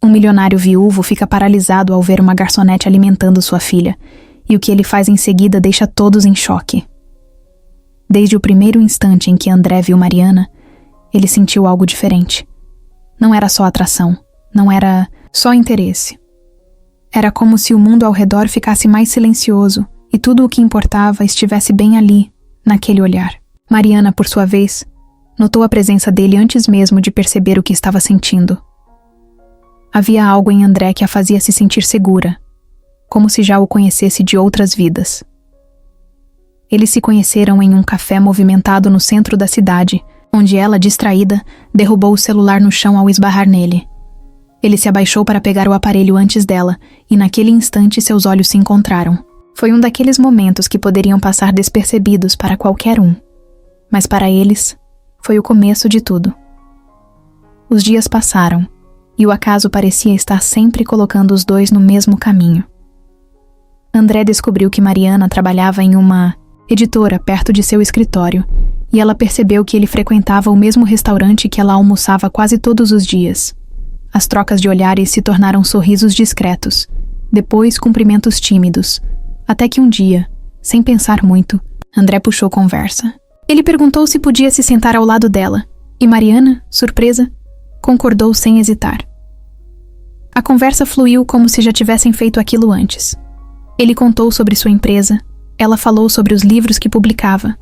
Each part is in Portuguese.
Um milionário viúvo fica paralisado ao ver uma garçonete alimentando sua filha, e o que ele faz em seguida deixa todos em choque. Desde o primeiro instante em que André viu Mariana, ele sentiu algo diferente. Não era só atração, não era só interesse. Era como se o mundo ao redor ficasse mais silencioso e tudo o que importava estivesse bem ali, naquele olhar. Mariana, por sua vez, notou a presença dele antes mesmo de perceber o que estava sentindo. Havia algo em André que a fazia se sentir segura, como se já o conhecesse de outras vidas. Eles se conheceram em um café movimentado no centro da cidade, onde ela, distraída, derrubou o celular no chão ao esbarrar nele. Ele se abaixou para pegar o aparelho antes dela, e naquele instante seus olhos se encontraram. Foi um daqueles momentos que poderiam passar despercebidos para qualquer um. Mas para eles, foi o começo de tudo. Os dias passaram, e o acaso parecia estar sempre colocando os dois no mesmo caminho. André descobriu que Mariana trabalhava em uma editora perto de seu escritório, e ela percebeu que ele frequentava o mesmo restaurante que ela almoçava quase todos os dias. As trocas de olhares se tornaram sorrisos discretos, depois cumprimentos tímidos, até que um dia, sem pensar muito, André puxou conversa. Ele perguntou se podia se sentar ao lado dela, e Mariana, surpresa, concordou sem hesitar. A conversa fluiu como se já tivessem feito aquilo antes. Ele contou sobre sua empresa, ela falou sobre os livros que publicava.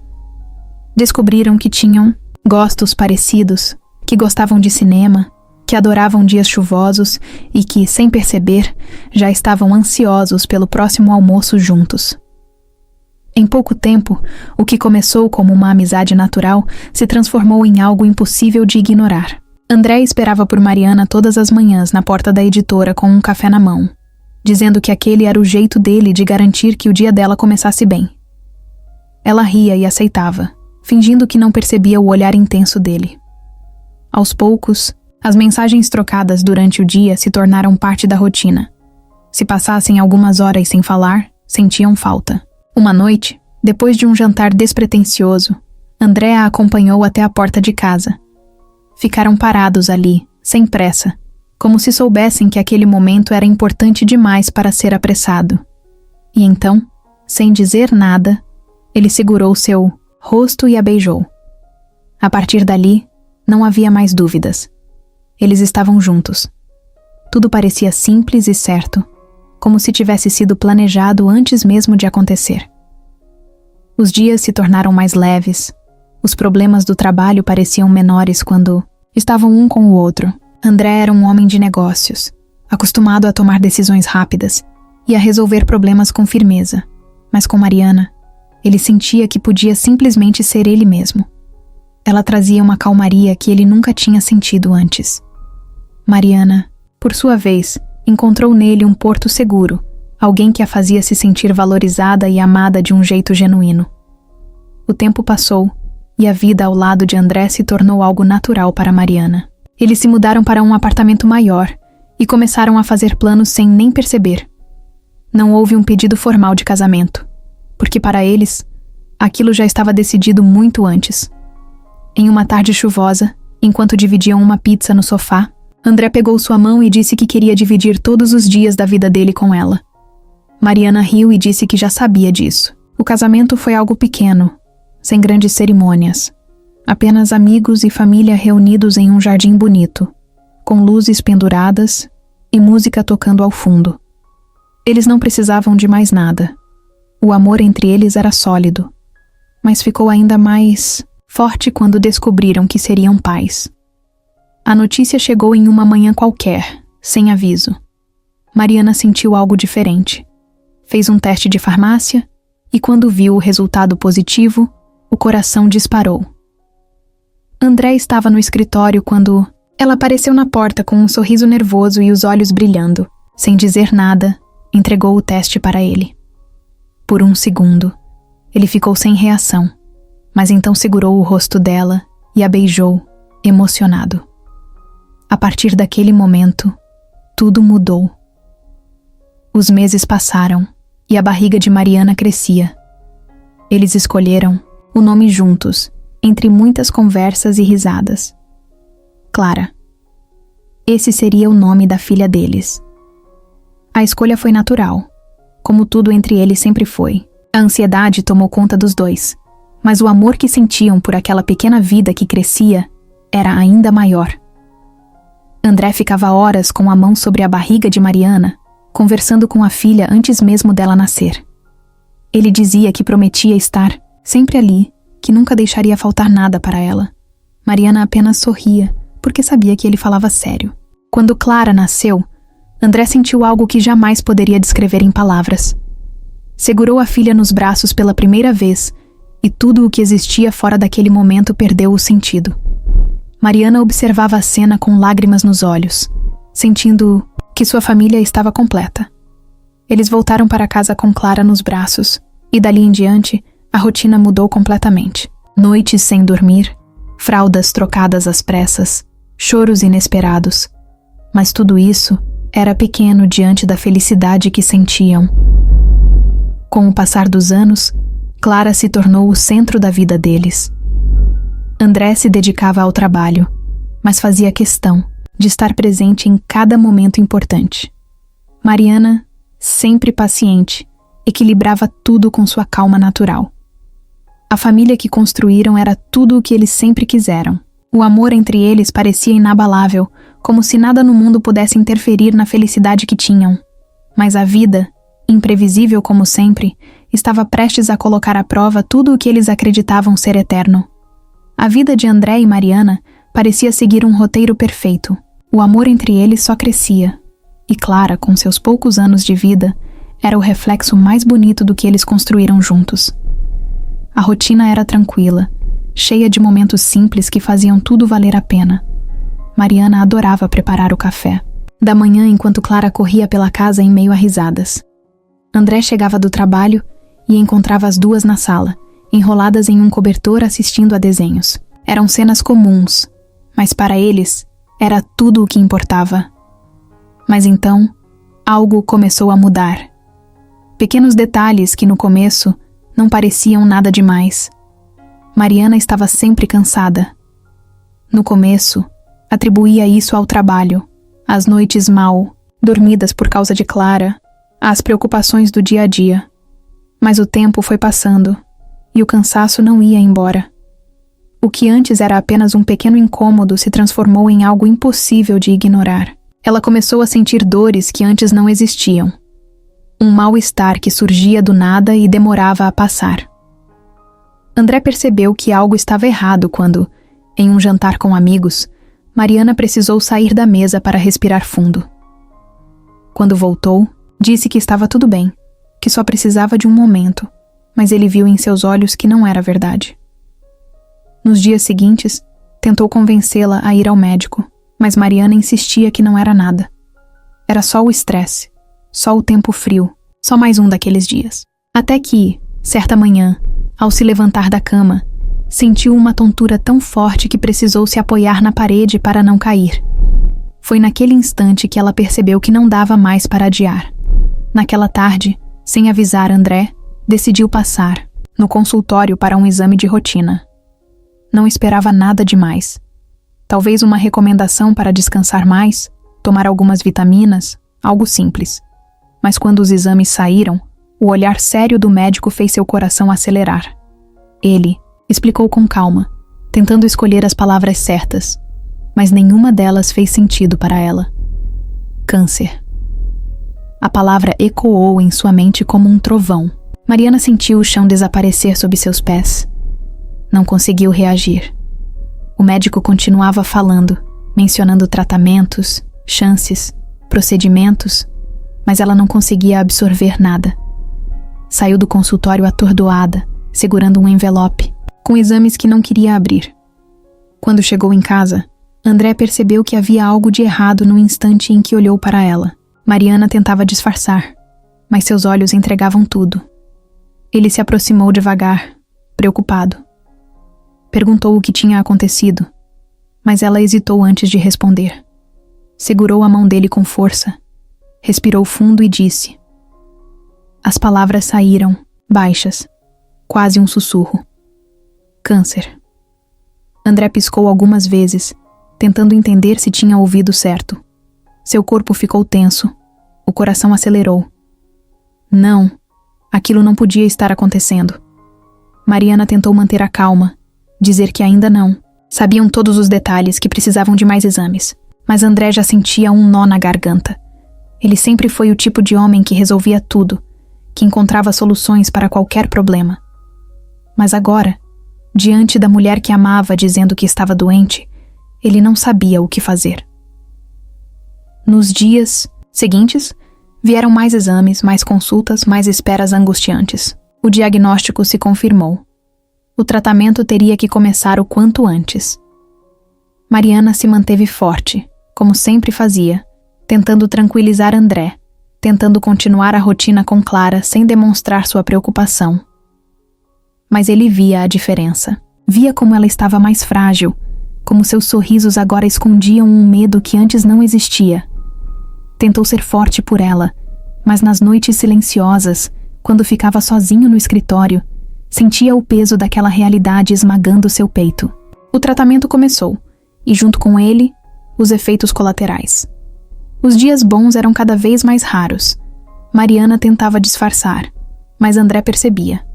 Descobriram que tinham gostos parecidos, que gostavam de cinema, que adoravam dias chuvosos e que, sem perceber, já estavam ansiosos pelo próximo almoço juntos. Em pouco tempo, o que começou como uma amizade natural se transformou em algo impossível de ignorar. André esperava por Mariana todas as manhãs na porta da editora com um café na mão, dizendo que aquele era o jeito dele de garantir que o dia dela começasse bem. Ela ria e aceitava, fingindo que não percebia o olhar intenso dele. Aos poucos, as mensagens trocadas durante o dia se tornaram parte da rotina. Se passassem algumas horas sem falar, sentiam falta. Uma noite, depois de um jantar despretensioso, André a acompanhou até a porta de casa. Ficaram parados ali, sem pressa, como se soubessem que aquele momento era importante demais para ser apressado. E então, sem dizer nada, ele segurou seu rosto e a beijou. A partir dali, não havia mais dúvidas. Eles estavam juntos. Tudo parecia simples e certo, como se tivesse sido planejado antes mesmo de acontecer. Os dias se tornaram mais leves. Os problemas do trabalho pareciam menores quando estavam um com o outro. André era um homem de negócios, acostumado a tomar decisões rápidas e a resolver problemas com firmeza. Mas com Mariana, ele sentia que podia simplesmente ser ele mesmo. Ela trazia uma calmaria que ele nunca tinha sentido antes. Mariana, por sua vez, encontrou nele um porto seguro, alguém que a fazia se sentir valorizada e amada de um jeito genuíno. O tempo passou e a vida ao lado de André se tornou algo natural para Mariana. Eles se mudaram para um apartamento maior e começaram a fazer planos sem nem perceber. Não houve um pedido formal de casamento, porque para eles, aquilo já estava decidido muito antes. Em uma tarde chuvosa, enquanto dividiam uma pizza no sofá, André pegou sua mão e disse que queria dividir todos os dias da vida dele com ela. Mariana riu e disse que já sabia disso. O casamento foi algo pequeno, sem grandes cerimônias. Apenas amigos e família reunidos em um jardim bonito, com luzes penduradas e música tocando ao fundo. Eles não precisavam de mais nada. O amor entre eles era sólido, mas ficou ainda mais forte quando descobriram que seriam pais. A notícia chegou em uma manhã qualquer, sem aviso. Mariana sentiu algo diferente. Fez um teste de farmácia e, quando viu o resultado positivo, o coração disparou. André estava no escritório quando ela apareceu na porta com um sorriso nervoso e os olhos brilhando. Sem dizer nada, entregou o teste para ele. Por um segundo, ele ficou sem reação, mas então segurou o rosto dela e a beijou, emocionado. A partir daquele momento, tudo mudou. Os meses passaram e a barriga de Mariana crescia. Eles escolheram o nome juntos, entre muitas conversas e risadas. Clara. esse seria o nome da filha deles. A escolha foi natural, como tudo entre eles sempre foi. A ansiedade tomou conta dos dois, mas o amor que sentiam por aquela pequena vida que crescia era ainda maior. André ficava horas com a mão sobre a barriga de Mariana, conversando com a filha antes mesmo dela nascer. Ele dizia que prometia estar sempre ali, que nunca deixaria faltar nada para ela. Mariana apenas sorria, porque sabia que ele falava sério. Quando Clara nasceu, André sentiu algo que jamais poderia descrever em palavras. Segurou a filha nos braços pela primeira vez, e tudo o que existia fora daquele momento perdeu o sentido. Mariana observava a cena com lágrimas nos olhos, sentindo que sua família estava completa. Eles voltaram para casa com Clara nos braços, e dali em diante, a rotina mudou completamente. Noites sem dormir, fraldas trocadas às pressas, choros inesperados. Mas tudo isso era pequeno diante da felicidade que sentiam. Com o passar dos anos, Clara se tornou o centro da vida deles. André se dedicava ao trabalho, mas fazia questão de estar presente em cada momento importante. Mariana, sempre paciente, equilibrava tudo com sua calma natural. A família que construíram era tudo o que eles sempre quiseram. O amor entre eles parecia inabalável, como se nada no mundo pudesse interferir na felicidade que tinham. Mas a vida, imprevisível como sempre, estava prestes a colocar à prova tudo o que eles acreditavam ser eterno. A vida de André e Mariana parecia seguir um roteiro perfeito. O amor entre eles só crescia. E Clara, com seus poucos anos de vida, era o reflexo mais bonito do que eles construíram juntos. A rotina era tranquila, cheia de momentos simples que faziam tudo valer a pena. Mariana adorava preparar o café, da manhã enquanto Clara corria pela casa em meio a risadas. André chegava do trabalho e encontrava as duas na sala, enroladas em um cobertor assistindo a desenhos. Eram cenas comuns, mas para eles era tudo o que importava. Mas então, algo começou a mudar. Pequenos detalhes que no começo não pareciam nada demais. Mariana estava sempre cansada. No começo, atribuía isso ao trabalho, às noites mal dormidas por causa de Clara, às preocupações do dia a dia. Mas o tempo foi passando, e o cansaço não ia embora. O que antes era apenas um pequeno incômodo se transformou em algo impossível de ignorar. Ela começou a sentir dores que antes não existiam. Um mal-estar que surgia do nada e demorava a passar. André percebeu que algo estava errado quando, em um jantar com amigos, Mariana precisou sair da mesa para respirar fundo. Quando voltou, disse que estava tudo bem, que só precisava de um momento, mas ele viu em seus olhos que não era verdade. Nos dias seguintes, tentou convencê-la a ir ao médico, mas Mariana insistia que não era nada. Era só o estresse, só o tempo frio, só mais um daqueles dias. Até que, certa manhã, ao se levantar da cama, sentiu uma tontura tão forte que precisou se apoiar na parede para não cair. Foi naquele instante que ela percebeu que não dava mais para adiar. Naquela tarde, sem avisar André, decidiu passar no consultório para um exame de rotina. Não esperava nada demais. Talvez uma recomendação para descansar mais, tomar algumas vitaminas, algo simples. Mas quando os exames saíram, o olhar sério do médico fez seu coração acelerar. Ele explicou com calma, tentando escolher as palavras certas, mas nenhuma delas fez sentido para ela. Câncer. A palavra ecoou em sua mente como um trovão. Mariana sentiu o chão desaparecer sob seus pés. Não conseguiu reagir. O médico continuava falando, mencionando tratamentos, chances, procedimentos, mas ela não conseguia absorver nada. Saiu do consultório atordoada, segurando um envelope, com exames que não queria abrir. Quando chegou em casa, André percebeu que havia algo de errado no instante em que olhou para ela. Mariana tentava disfarçar, mas seus olhos entregavam tudo. Ele se aproximou devagar, preocupado. Perguntou o que tinha acontecido, mas ela hesitou antes de responder. Segurou a mão dele com força, respirou fundo e disse. As palavras saíram, baixas, quase um sussurro. Câncer. André piscou algumas vezes, tentando entender se tinha ouvido certo. Seu corpo ficou tenso. O coração acelerou. Não, aquilo não podia estar acontecendo. Mariana tentou manter a calma, dizer que ainda não. Sabiam todos os detalhes, que precisavam de mais exames. Mas André já sentia um nó na garganta. Ele sempre foi o tipo de homem que resolvia tudo, que encontrava soluções para qualquer problema. Mas agora, diante da mulher que amava dizendo que estava doente, ele não sabia o que fazer. Nos dias seguintes, vieram mais exames, mais consultas, mais esperas angustiantes. O diagnóstico se confirmou. O tratamento teria que começar o quanto antes. Mariana se manteve forte, como sempre fazia, tentando tranquilizar André, tentando continuar a rotina com Clara sem demonstrar sua preocupação. Mas ele via a diferença. Via como ela estava mais frágil, como seus sorrisos agora escondiam um medo que antes não existia. Tentou ser forte por ela, mas nas noites silenciosas, quando ficava sozinho no escritório, sentia o peso daquela realidade esmagando seu peito. O tratamento começou, e junto com ele, os efeitos colaterais. Os dias bons eram cada vez mais raros. Mariana tentava disfarçar, mas André percebia.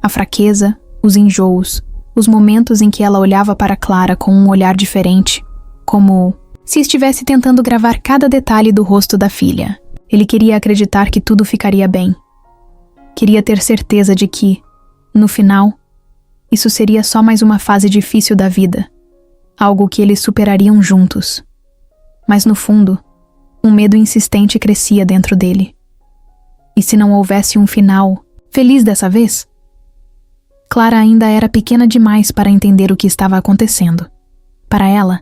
A fraqueza, os enjoos, os momentos em que ela olhava para Clara com um olhar diferente, como se estivesse tentando gravar cada detalhe do rosto da filha. Ele queria acreditar que tudo ficaria bem. Queria ter certeza de que, no final, isso seria só mais uma fase difícil da vida, algo que eles superariam juntos. Mas no fundo, um medo insistente crescia dentro dele. E se não houvesse um final feliz dessa vez? Clara ainda era pequena demais para entender o que estava acontecendo. Para ela,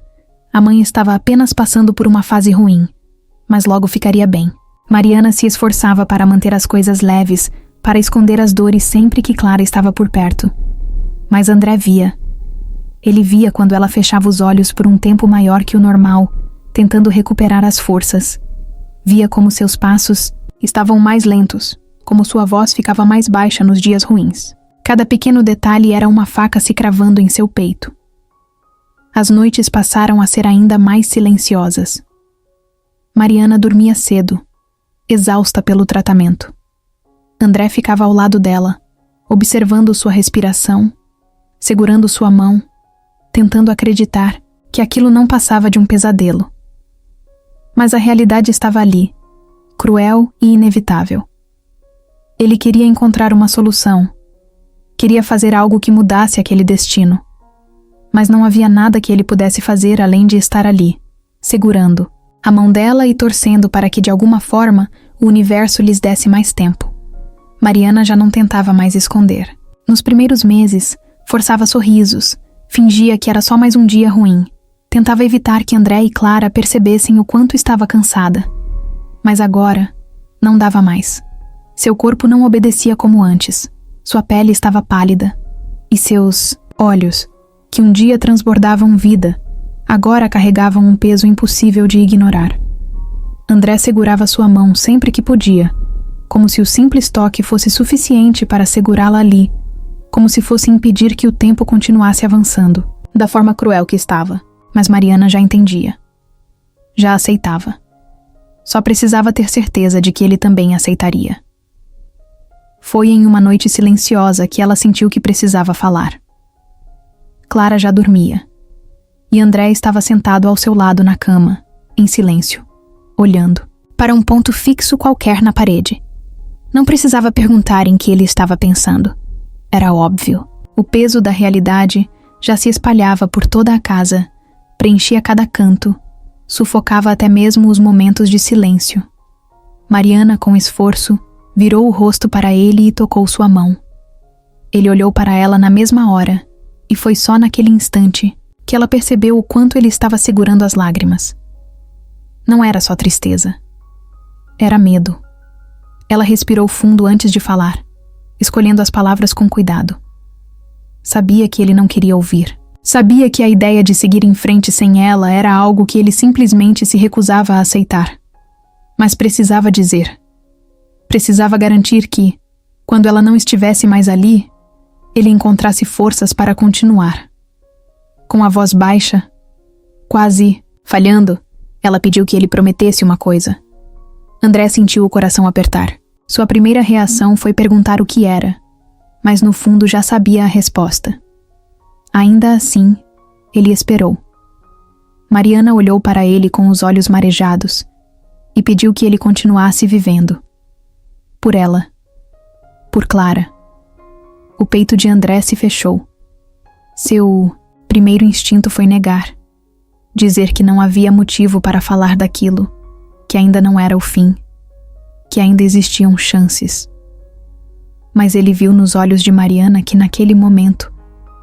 a mãe estava apenas passando por uma fase ruim, mas logo ficaria bem. Mariana se esforçava para manter as coisas leves, para esconder as dores sempre que Clara estava por perto. Mas André via. Ele via quando ela fechava os olhos por um tempo maior que o normal, tentando recuperar as forças. Via como seus passos estavam mais lentos, como sua voz ficava mais baixa nos dias ruins. Cada pequeno detalhe era uma faca se cravando em seu peito. As noites passaram a ser ainda mais silenciosas. Mariana dormia cedo, exausta pelo tratamento. André ficava ao lado dela, observando sua respiração, segurando sua mão, tentando acreditar que aquilo não passava de um pesadelo. Mas a realidade estava ali, cruel e inevitável. Ele queria encontrar uma solução. Queria fazer algo que mudasse aquele destino. Mas não havia nada que ele pudesse fazer além de estar ali, segurando a mão dela e torcendo para que de alguma forma o universo lhes desse mais tempo. Mariana já não tentava mais esconder. Nos primeiros meses, forçava sorrisos, fingia que era só mais um dia ruim. Tentava evitar que André e Clara percebessem o quanto estava cansada. Mas agora, não dava mais. Seu corpo não obedecia como antes. Sua pele estava pálida. E seus olhos, que um dia transbordavam vida, agora carregavam um peso impossível de ignorar. André segurava sua mão sempre que podia, como se o simples toque fosse suficiente para segurá-la ali, como se fosse impedir que o tempo continuasse avançando, da forma cruel que estava. Mas Mariana já entendia. Já aceitava. Só precisava ter certeza de que ele também aceitaria. Foi em uma noite silenciosa que ela sentiu que precisava falar. Clara já dormia. E André estava sentado ao seu lado na cama, em silêncio, olhando para um ponto fixo qualquer na parede. Não precisava perguntar em que ele estava pensando. Era óbvio. O peso da realidade já se espalhava por toda a casa, preenchia cada canto, sufocava até mesmo os momentos de silêncio. Mariana, com esforço, virou o rosto para ele e tocou sua mão. Ele olhou para ela na mesma hora, e foi só naquele instante que ela percebeu o quanto ele estava segurando as lágrimas. Não era só tristeza. Era medo. Ela respirou fundo antes de falar, escolhendo as palavras com cuidado. Sabia que ele não queria ouvir. Sabia que a ideia de seguir em frente sem ela era algo que ele simplesmente se recusava a aceitar. Mas precisava dizer. Precisava garantir que, quando ela não estivesse mais ali, ele encontrasse forças para continuar. Com a voz baixa, Quase falhando, ela pediu que ele prometesse uma coisa. André sentiu o coração apertar. Sua primeira reação foi perguntar o que era, mas no fundo já sabia a resposta. Ainda assim, ele esperou. Mariana olhou para ele com os olhos marejados e pediu que ele continuasse vivendo. Por ela. Por Clara. O peito de André se fechou. Seu primeiro instinto foi negar. Dizer que não havia motivo para falar daquilo, que ainda não era o fim, que ainda existiam chances. Mas ele viu nos olhos de Mariana que naquele momento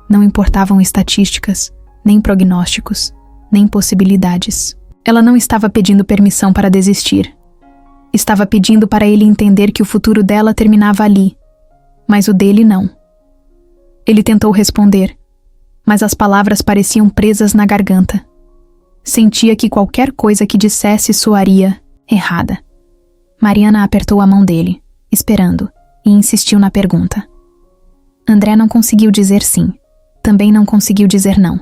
não importavam estatísticas, nem prognósticos, nem possibilidades. Ela não estava pedindo permissão para desistir. Estava pedindo para ele entender que o futuro dela terminava ali, mas o dele não. Ele tentou responder, mas as palavras pareciam presas na garganta. Sentia que qualquer coisa que dissesse soaria errada. Mariana apertou a mão dele, esperando, e insistiu na pergunta. André não conseguiu dizer sim. Também não conseguiu dizer não.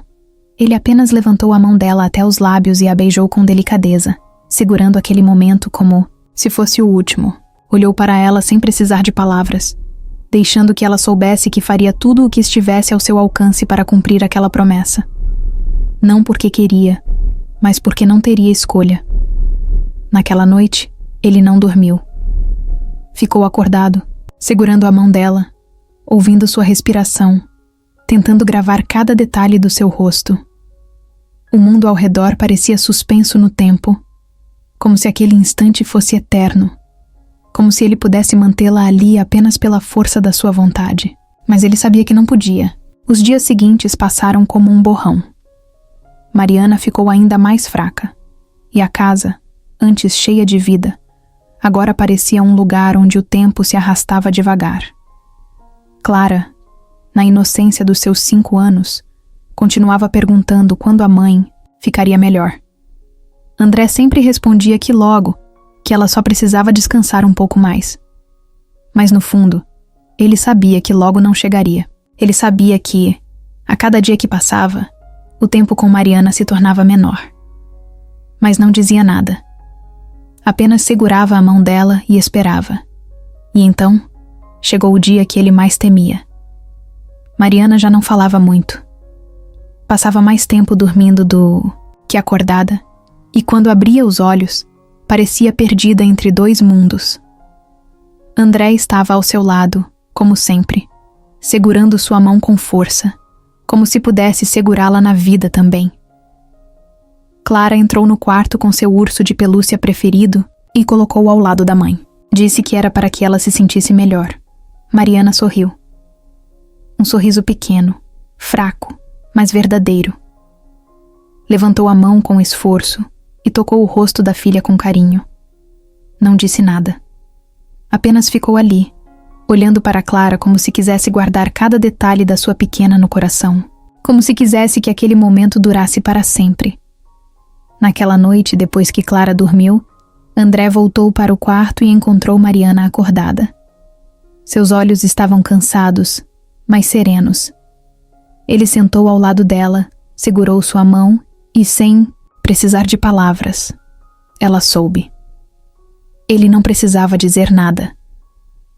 Ele apenas levantou a mão dela até os lábios e a beijou com delicadeza, segurando aquele momento como se fosse o último. Olhou para ela sem precisar de palavras, deixando que ela soubesse que faria tudo o que estivesse ao seu alcance para cumprir aquela promessa. Não porque queria, mas porque não teria escolha. Naquela noite, ele não dormiu. Ficou acordado, segurando a mão dela, ouvindo sua respiração, tentando gravar cada detalhe do seu rosto. O mundo ao redor parecia suspenso no tempo, como se aquele instante fosse eterno, como se ele pudesse mantê-la ali apenas pela força da sua vontade. Mas ele sabia que não podia. Os dias seguintes passaram como um borrão. Mariana ficou ainda mais fraca, e a casa, antes cheia de vida, agora parecia um lugar onde o tempo se arrastava devagar. Clara, na inocência dos seus 5 anos, continuava perguntando quando a mãe ficaria melhor. André sempre respondia que logo, que ela só precisava descansar um pouco mais. Mas no fundo, ele sabia que logo não chegaria. Ele sabia que, a cada dia que passava, o tempo com Mariana se tornava menor. Mas não dizia nada. Apenas segurava a mão dela e esperava. E então, chegou o dia que ele mais temia. Mariana já não falava muito. Passava mais tempo dormindo do que acordada, e quando abria os olhos, parecia perdida entre 2 mundos. André estava ao seu lado, como sempre, segurando sua mão com força, como se pudesse segurá-la na vida também. Clara entrou no quarto com seu urso de pelúcia preferido e colocou-o ao lado da mãe. Disse que era para que ela se sentisse melhor. Mariana sorriu. Um sorriso pequeno, fraco, mas verdadeiro. Levantou a mão com esforço e tocou o rosto da filha com carinho. Não disse nada. Apenas ficou ali, olhando para Clara como se quisesse guardar cada detalhe da sua pequena no coração, como se quisesse que aquele momento durasse para sempre. Naquela noite, depois que Clara dormiu, André voltou para o quarto e encontrou Mariana acordada. Seus olhos estavam cansados, mas serenos. Ele sentou ao lado dela, segurou sua mão e, sem precisar de palavras, ela soube. Ele não precisava dizer nada.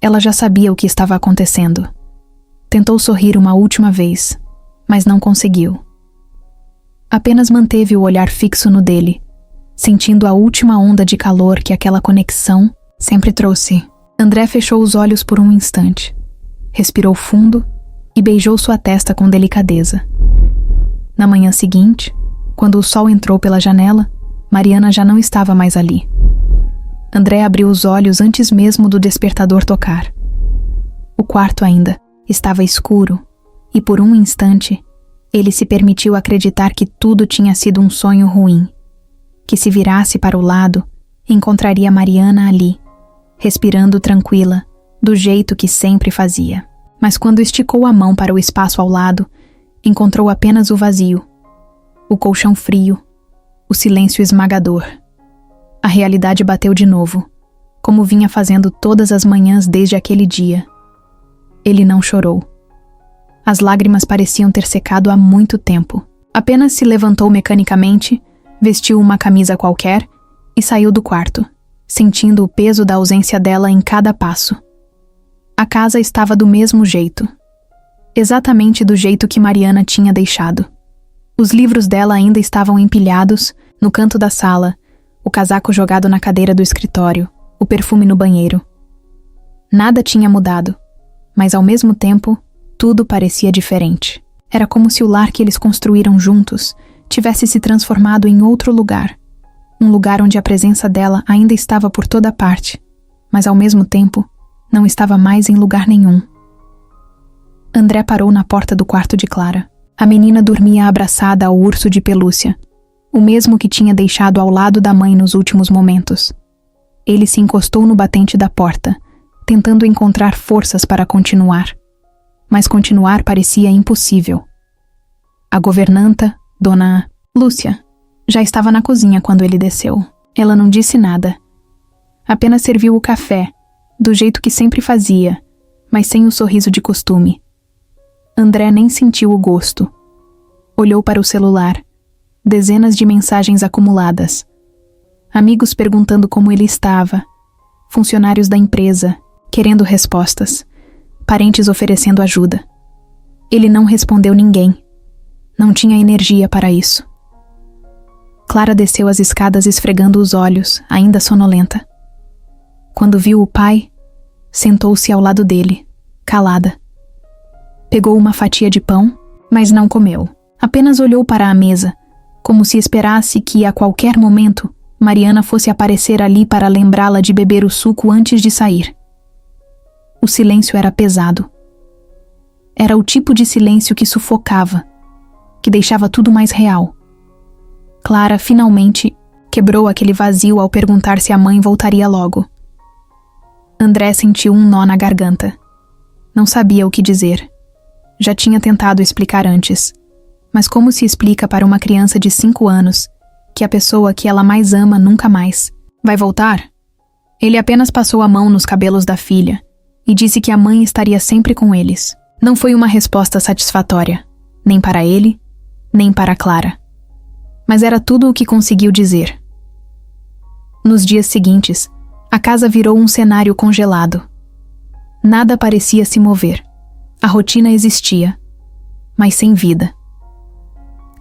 Ela já sabia o que estava acontecendo. Tentou sorrir uma última vez, mas não conseguiu. Apenas manteve o olhar fixo no dele, sentindo a última onda de calor que aquela conexão sempre trouxe. André fechou os olhos por um instante, respirou fundo e beijou sua testa com delicadeza. Na manhã seguinte, quando o sol entrou pela janela, Mariana já não estava mais ali. André abriu os olhos antes mesmo do despertador tocar. O quarto ainda estava escuro e por um instante ele se permitiu acreditar que tudo tinha sido um sonho ruim, que se virasse para o lado, encontraria Mariana ali, respirando tranquila, do jeito que sempre fazia. Mas quando esticou a mão para o espaço ao lado, encontrou apenas o vazio, o colchão frio, o silêncio esmagador. A realidade bateu de novo, como vinha fazendo todas as manhãs desde aquele dia. Ele não chorou. As lágrimas pareciam ter secado há muito tempo. Apenas se levantou mecanicamente, vestiu uma camisa qualquer e saiu do quarto, sentindo o peso da ausência dela em cada passo. A casa estava do mesmo jeito. Exatamente do jeito que Mariana tinha deixado. Os livros dela ainda estavam empilhados no canto da sala, o casaco jogado na cadeira do escritório, o perfume no banheiro. Nada tinha mudado, mas ao mesmo tempo, tudo parecia diferente. Era como se o lar que eles construíram juntos tivesse se transformado em outro lugar. Um lugar onde a presença dela ainda estava por toda parte, mas ao mesmo tempo, não estava mais em lugar nenhum. André parou na porta do quarto de Clara. A menina dormia abraçada ao urso de pelúcia, o mesmo que tinha deixado ao lado da mãe nos últimos momentos. Ele se encostou no batente da porta, tentando encontrar forças para continuar. Mas continuar parecia impossível. A governanta, Dona Lúcia, já estava na cozinha quando ele desceu. Ela não disse nada. Apenas serviu o café, do jeito que sempre fazia, mas sem o sorriso de costume. André nem sentiu o gosto. Olhou para o celular. Dezenas de mensagens acumuladas. Amigos perguntando como ele estava. Funcionários da empresa, querendo respostas. Parentes oferecendo ajuda. Ele não respondeu ninguém. Não tinha energia para isso. Clara desceu as escadas esfregando os olhos, ainda sonolenta. Quando viu o pai, sentou-se ao lado dele, calada. Pegou uma fatia de pão, mas não comeu. Apenas olhou para a mesa, como se esperasse que, a qualquer momento, Mariana fosse aparecer ali para lembrá-la de beber o suco antes de sair. O silêncio era pesado. Era o tipo de silêncio que sufocava, que deixava tudo mais real. Clara, finalmente, quebrou aquele vazio ao perguntar se a mãe voltaria logo. André sentiu um nó na garganta. Não sabia o que dizer. Já tinha tentado explicar antes. Mas como se explica para uma criança de 5 anos que a pessoa que ela mais ama nunca mais vai voltar? Ele apenas passou a mão nos cabelos da filha e disse que a mãe estaria sempre com eles. Não foi uma resposta satisfatória, nem para ele, nem para Clara. Mas era tudo o que conseguiu dizer. Nos dias seguintes, a casa virou um cenário congelado. Nada parecia se mover. A rotina existia, mas sem vida.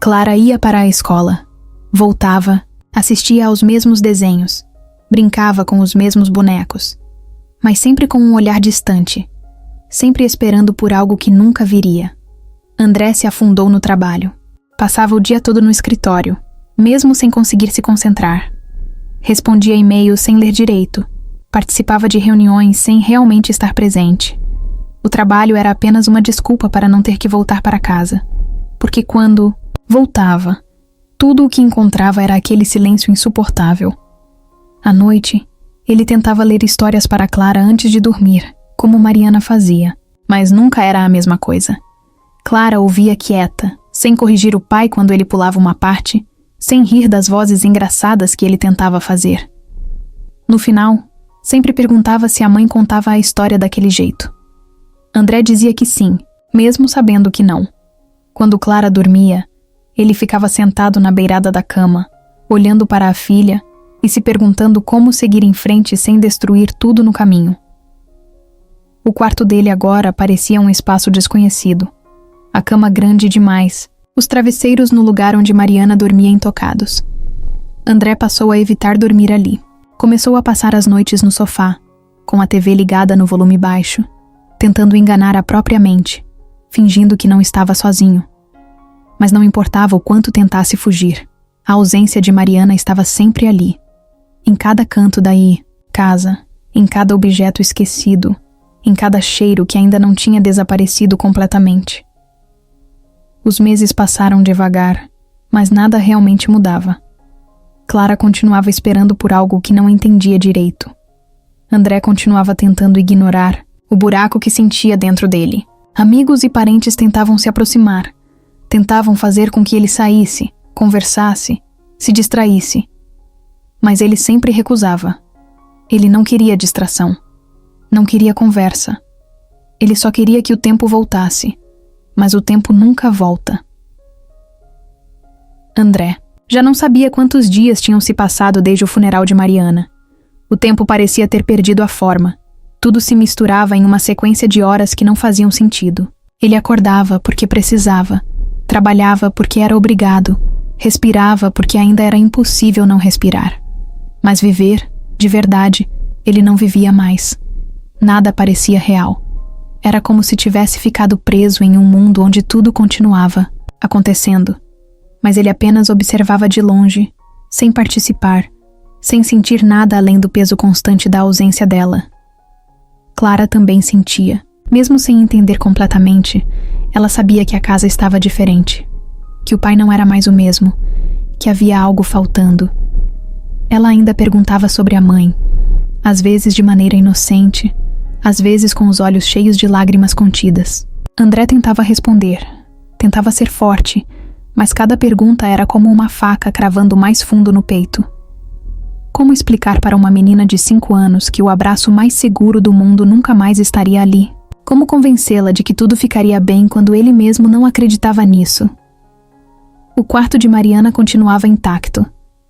Clara ia para a escola, voltava, assistia aos mesmos desenhos, brincava com os mesmos bonecos, mas sempre com um olhar distante, sempre esperando por algo que nunca viria. André se afundou no trabalho. Passava o dia todo no escritório, mesmo sem conseguir se concentrar. Respondia e-mails sem ler direito, participava de reuniões sem realmente estar presente. O trabalho era apenas uma desculpa para não ter que voltar para casa, porque quando voltava, tudo o que encontrava era aquele silêncio insuportável. À noite, ele tentava ler histórias para Clara antes de dormir, como Mariana fazia, mas nunca era a mesma coisa. Clara ouvia quieta, sem corrigir o pai quando ele pulava uma parte, sem rir das vozes engraçadas que ele tentava fazer. No final, sempre perguntava se a mãe contava a história daquele jeito. André dizia que sim, mesmo sabendo que não. Quando Clara dormia, ele ficava sentado na beirada da cama, olhando para a filha e se perguntando como seguir em frente sem destruir tudo no caminho. O quarto dele agora parecia um espaço desconhecido. A cama grande demais, os travesseiros no lugar onde Mariana dormia intocados. André passou a evitar dormir ali. Começou a passar as noites no sofá, com a TV ligada no volume baixo, tentando enganar a própria mente, fingindo que não estava sozinho. Mas não importava o quanto tentasse fugir, a ausência de Mariana estava sempre ali, em cada canto da casa, em cada objeto esquecido, em cada cheiro que ainda não tinha desaparecido completamente. Os meses passaram devagar, mas nada realmente mudava. Clara continuava esperando por algo que não entendia direito. André continuava tentando ignorar o buraco que sentia dentro dele. Amigos e parentes tentavam se aproximar, tentavam fazer com que ele saísse, conversasse, se distraísse. Mas ele sempre recusava. Ele não queria distração. Não queria conversa. Ele só queria que o tempo voltasse. Mas o tempo nunca volta. André. Já não sabia quantos dias tinham se passado desde o funeral de Mariana. O tempo parecia ter perdido a forma. Tudo se misturava em uma sequência de horas que não faziam sentido. Ele acordava porque precisava, trabalhava porque era obrigado, respirava porque ainda era impossível não respirar. Mas viver, de verdade, ele não vivia mais. Nada parecia real. Era como se tivesse ficado preso em um mundo onde tudo continuava acontecendo. Mas ele apenas observava de longe, sem participar, sem sentir nada além do peso constante da ausência dela. Clara também sentia. Mesmo sem entender completamente, ela sabia que a casa estava diferente, que o pai não era mais o mesmo, que havia algo faltando. Ela ainda perguntava sobre a mãe, às vezes de maneira inocente, às vezes com os olhos cheios de lágrimas contidas. André tentava responder, tentava ser forte, mas cada pergunta era como uma faca cravando mais fundo no peito. Como explicar para uma menina de 5 anos que o abraço mais seguro do mundo nunca mais estaria ali? Como convencê-la de que tudo ficaria bem quando ele mesmo não acreditava nisso? O quarto de Mariana continuava intacto.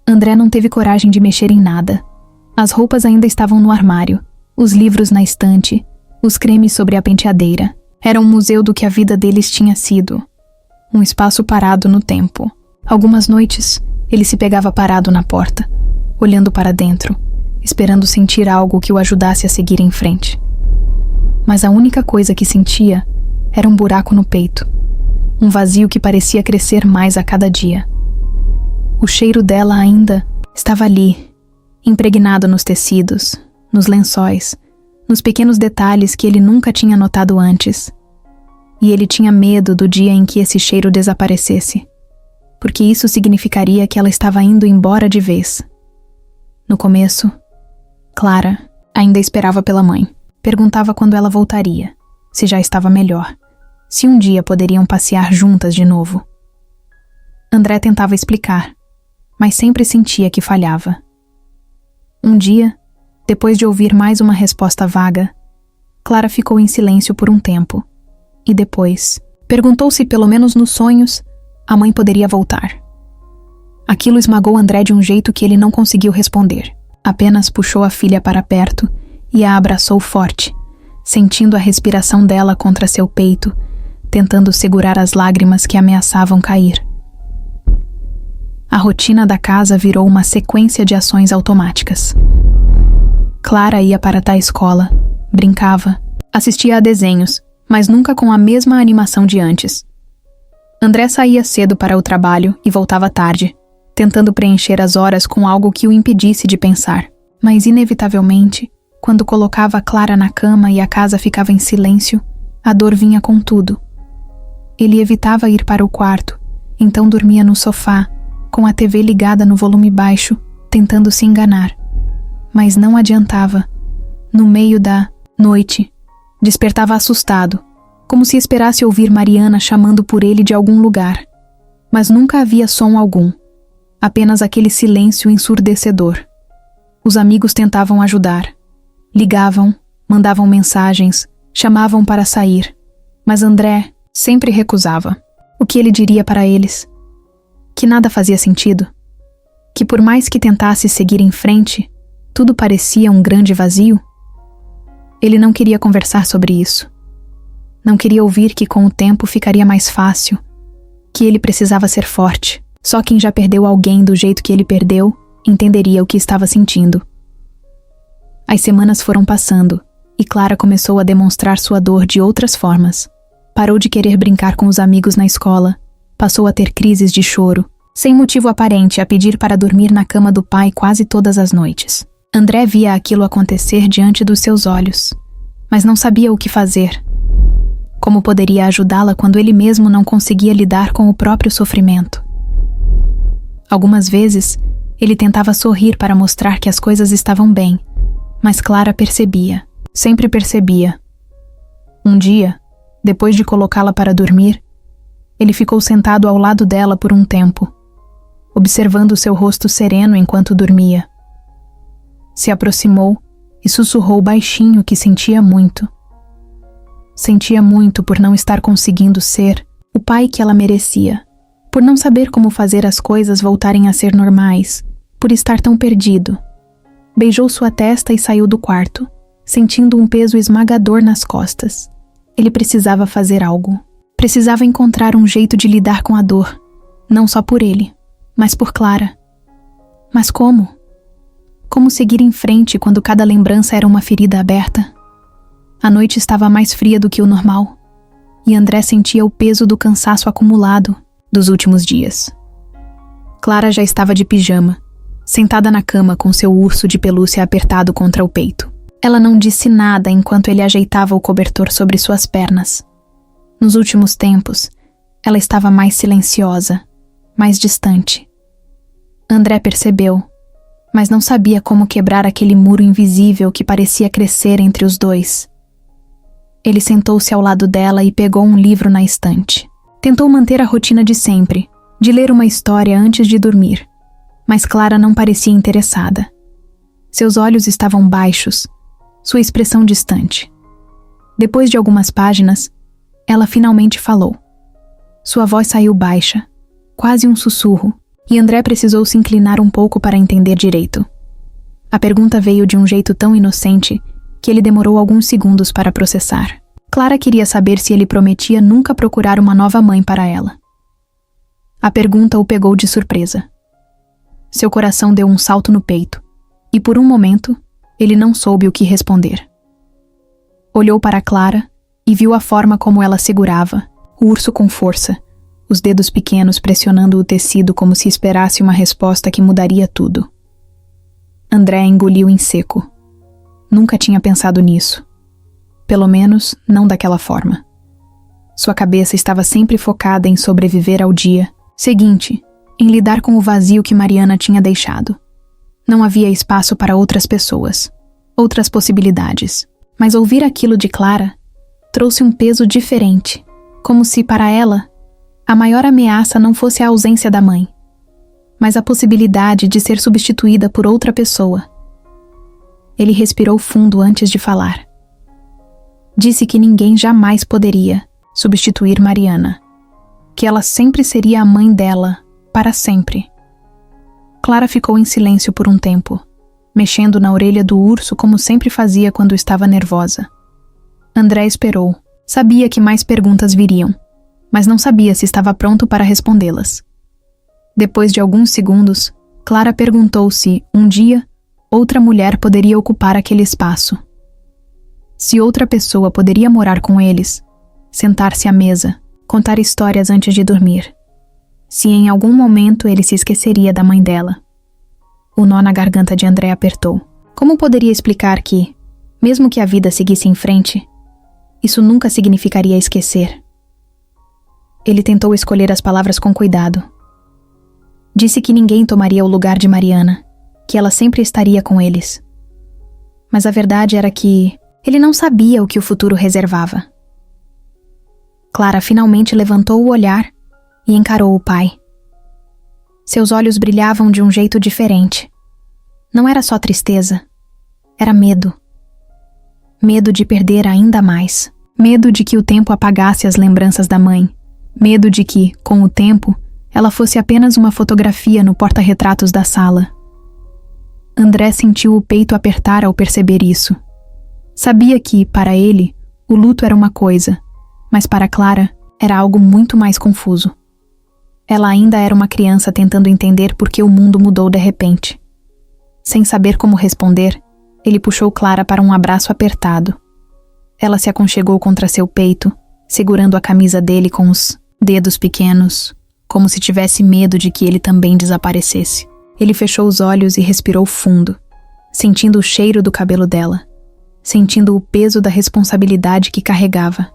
André não teve coragem de mexer em nada. As roupas ainda estavam no armário, os livros na estante, os cremes sobre a penteadeira. Era um museu do que a vida deles tinha sido. Um espaço parado no tempo. Algumas noites, ele se pegava parado na porta, olhando para dentro, esperando sentir algo que o ajudasse a seguir em frente. Mas a única coisa que sentia era um buraco no peito, um vazio que parecia crescer mais a cada dia. O cheiro dela ainda estava ali, impregnado nos tecidos, nos lençóis, nos pequenos detalhes que ele nunca tinha notado antes. E ele tinha medo do dia em que esse cheiro desaparecesse, porque isso significaria que ela estava indo embora de vez. No começo, Clara ainda esperava pela mãe. Perguntava quando ela voltaria, se já estava melhor, se um dia poderiam passear juntas de novo. André tentava explicar, mas sempre sentia que falhava. Um dia, depois de ouvir mais uma resposta vaga, Clara ficou em silêncio por um tempo, e depois perguntou se, pelo menos nos sonhos, a mãe poderia voltar. Aquilo esmagou André de um jeito que ele não conseguiu responder. Apenas puxou a filha para perto e a abraçou forte, sentindo a respiração dela contra seu peito, tentando segurar as lágrimas que ameaçavam cair. A rotina da casa virou uma sequência de ações automáticas. Clara ia para a escola, brincava, assistia a desenhos, mas nunca com a mesma animação de antes. André saía cedo para o trabalho e voltava tarde, tentando preencher as horas com algo que o impedisse de pensar. Mas, inevitavelmente, quando colocava a Clara na cama e a casa ficava em silêncio, a dor vinha com tudo. Ele evitava ir para o quarto, então dormia no sofá, com a TV ligada no volume baixo, tentando se enganar. Mas não adiantava. No meio da noite, despertava assustado, como se esperasse ouvir Mariana chamando por ele de algum lugar. Mas nunca havia som algum, apenas aquele silêncio ensurdecedor. Os amigos tentavam ajudar. Ligavam, mandavam mensagens, chamavam para sair, mas André sempre recusava. O que ele diria para eles? Que nada fazia sentido? Que por mais que tentasse seguir em frente, tudo parecia um grande vazio? Ele não queria conversar sobre isso. Não queria ouvir que com o tempo ficaria mais fácil, que ele precisava ser forte. Só quem já perdeu alguém do jeito que ele perdeu, entenderia o que estava sentindo. As semanas foram passando, e Clara começou a demonstrar sua dor de outras formas. Parou de querer brincar com os amigos na escola, passou a ter crises de choro, sem motivo aparente, a pedir para dormir na cama do pai quase todas as noites. André via aquilo acontecer diante dos seus olhos, mas não sabia o que fazer. Como poderia ajudá-la quando ele mesmo não conseguia lidar com o próprio sofrimento? Algumas vezes, ele tentava sorrir para mostrar que as coisas estavam bem, mas Clara percebia, sempre percebia. Um dia, depois de colocá-la para dormir, ele ficou sentado ao lado dela por um tempo, observando seu rosto sereno enquanto dormia. Se aproximou e sussurrou baixinho que sentia muito. Sentia muito por não estar conseguindo ser o pai que ela merecia, por não saber como fazer as coisas voltarem a ser normais, por estar tão perdido. Beijou sua testa e saiu do quarto, sentindo um peso esmagador nas costas. Ele precisava fazer algo. Precisava encontrar um jeito de lidar com a dor, não só por ele, mas por Clara. Mas como? Como seguir em frente quando cada lembrança era uma ferida aberta? A noite estava mais fria do que o normal, e André sentia o peso do cansaço acumulado dos últimos dias. Clara já estava de pijama, sentada na cama com seu urso de pelúcia apertado contra o peito. Ela não disse nada enquanto ele ajeitava o cobertor sobre suas pernas. Nos últimos tempos, ela estava mais silenciosa, mais distante. André percebeu, mas não sabia como quebrar aquele muro invisível que parecia crescer entre os dois. Ele sentou-se ao lado dela e pegou um livro na estante. Tentou manter a rotina de sempre, de ler uma história antes de dormir, mas Clara não parecia interessada. Seus olhos estavam baixos, sua expressão distante. Depois de algumas páginas, ela finalmente falou. Sua voz saiu baixa, quase um sussurro, e André precisou se inclinar um pouco para entender direito. A pergunta veio de um jeito tão inocente que ele demorou alguns segundos para processar. Clara queria saber se ele prometia nunca procurar uma nova mãe para ela. A pergunta o pegou de surpresa. Seu coração deu um salto no peito, e por um momento, ele não soube o que responder. Olhou para Clara e viu a forma como ela segurava, o urso com força, os dedos pequenos pressionando o tecido como se esperasse uma resposta que mudaria tudo. André engoliu em seco. Nunca tinha pensado nisso. Pelo menos, não daquela forma. Sua cabeça estava sempre focada em sobreviver ao dia seguinte, em lidar com o vazio que Mariana tinha deixado. Não havia espaço para outras pessoas, outras possibilidades. Mas ouvir aquilo de Clara trouxe um peso diferente, como se, para ela, a maior ameaça não fosse a ausência da mãe, mas a possibilidade de ser substituída por outra pessoa. Ele respirou fundo antes de falar. Disse que ninguém jamais poderia substituir Mariana, que ela sempre seria a mãe dela, para sempre. Clara ficou em silêncio por um tempo, mexendo na orelha do urso como sempre fazia quando estava nervosa. André esperou. Sabia que mais perguntas viriam, mas não sabia se estava pronto para respondê-las. Depois de alguns segundos, Clara perguntou se, um dia, outra mulher poderia ocupar aquele espaço. Se outra pessoa poderia morar com eles, sentar-se à mesa, contar histórias antes de dormir. Se em algum momento ele se esqueceria da mãe dela. O nó na garganta de André apertou. Como poderia explicar que, mesmo que a vida seguisse em frente, isso nunca significaria esquecer? Ele tentou escolher as palavras com cuidado. Disse que ninguém tomaria o lugar de Mariana, que ela sempre estaria com eles. Mas a verdade era que ele não sabia o que o futuro reservava. Clara finalmente levantou o olhar e encarou o pai. Seus olhos brilhavam de um jeito diferente. Não era só tristeza, era medo. Medo de perder ainda mais. Medo de que o tempo apagasse as lembranças da mãe. Medo de que, com o tempo, ela fosse apenas uma fotografia no porta-retratos da sala. André sentiu o peito apertar ao perceber isso. Sabia que, para ele, o luto era uma coisa, mas para Clara era algo muito mais confuso. Ela ainda era uma criança tentando entender por que o mundo mudou de repente. Sem saber como responder, ele puxou Clara para um abraço apertado. Ela se aconchegou contra seu peito, segurando a camisa dele com os dedos pequenos, como se tivesse medo de que ele também desaparecesse. Ele fechou os olhos e respirou fundo, sentindo o cheiro do cabelo dela, sentindo o peso da responsabilidade que carregava.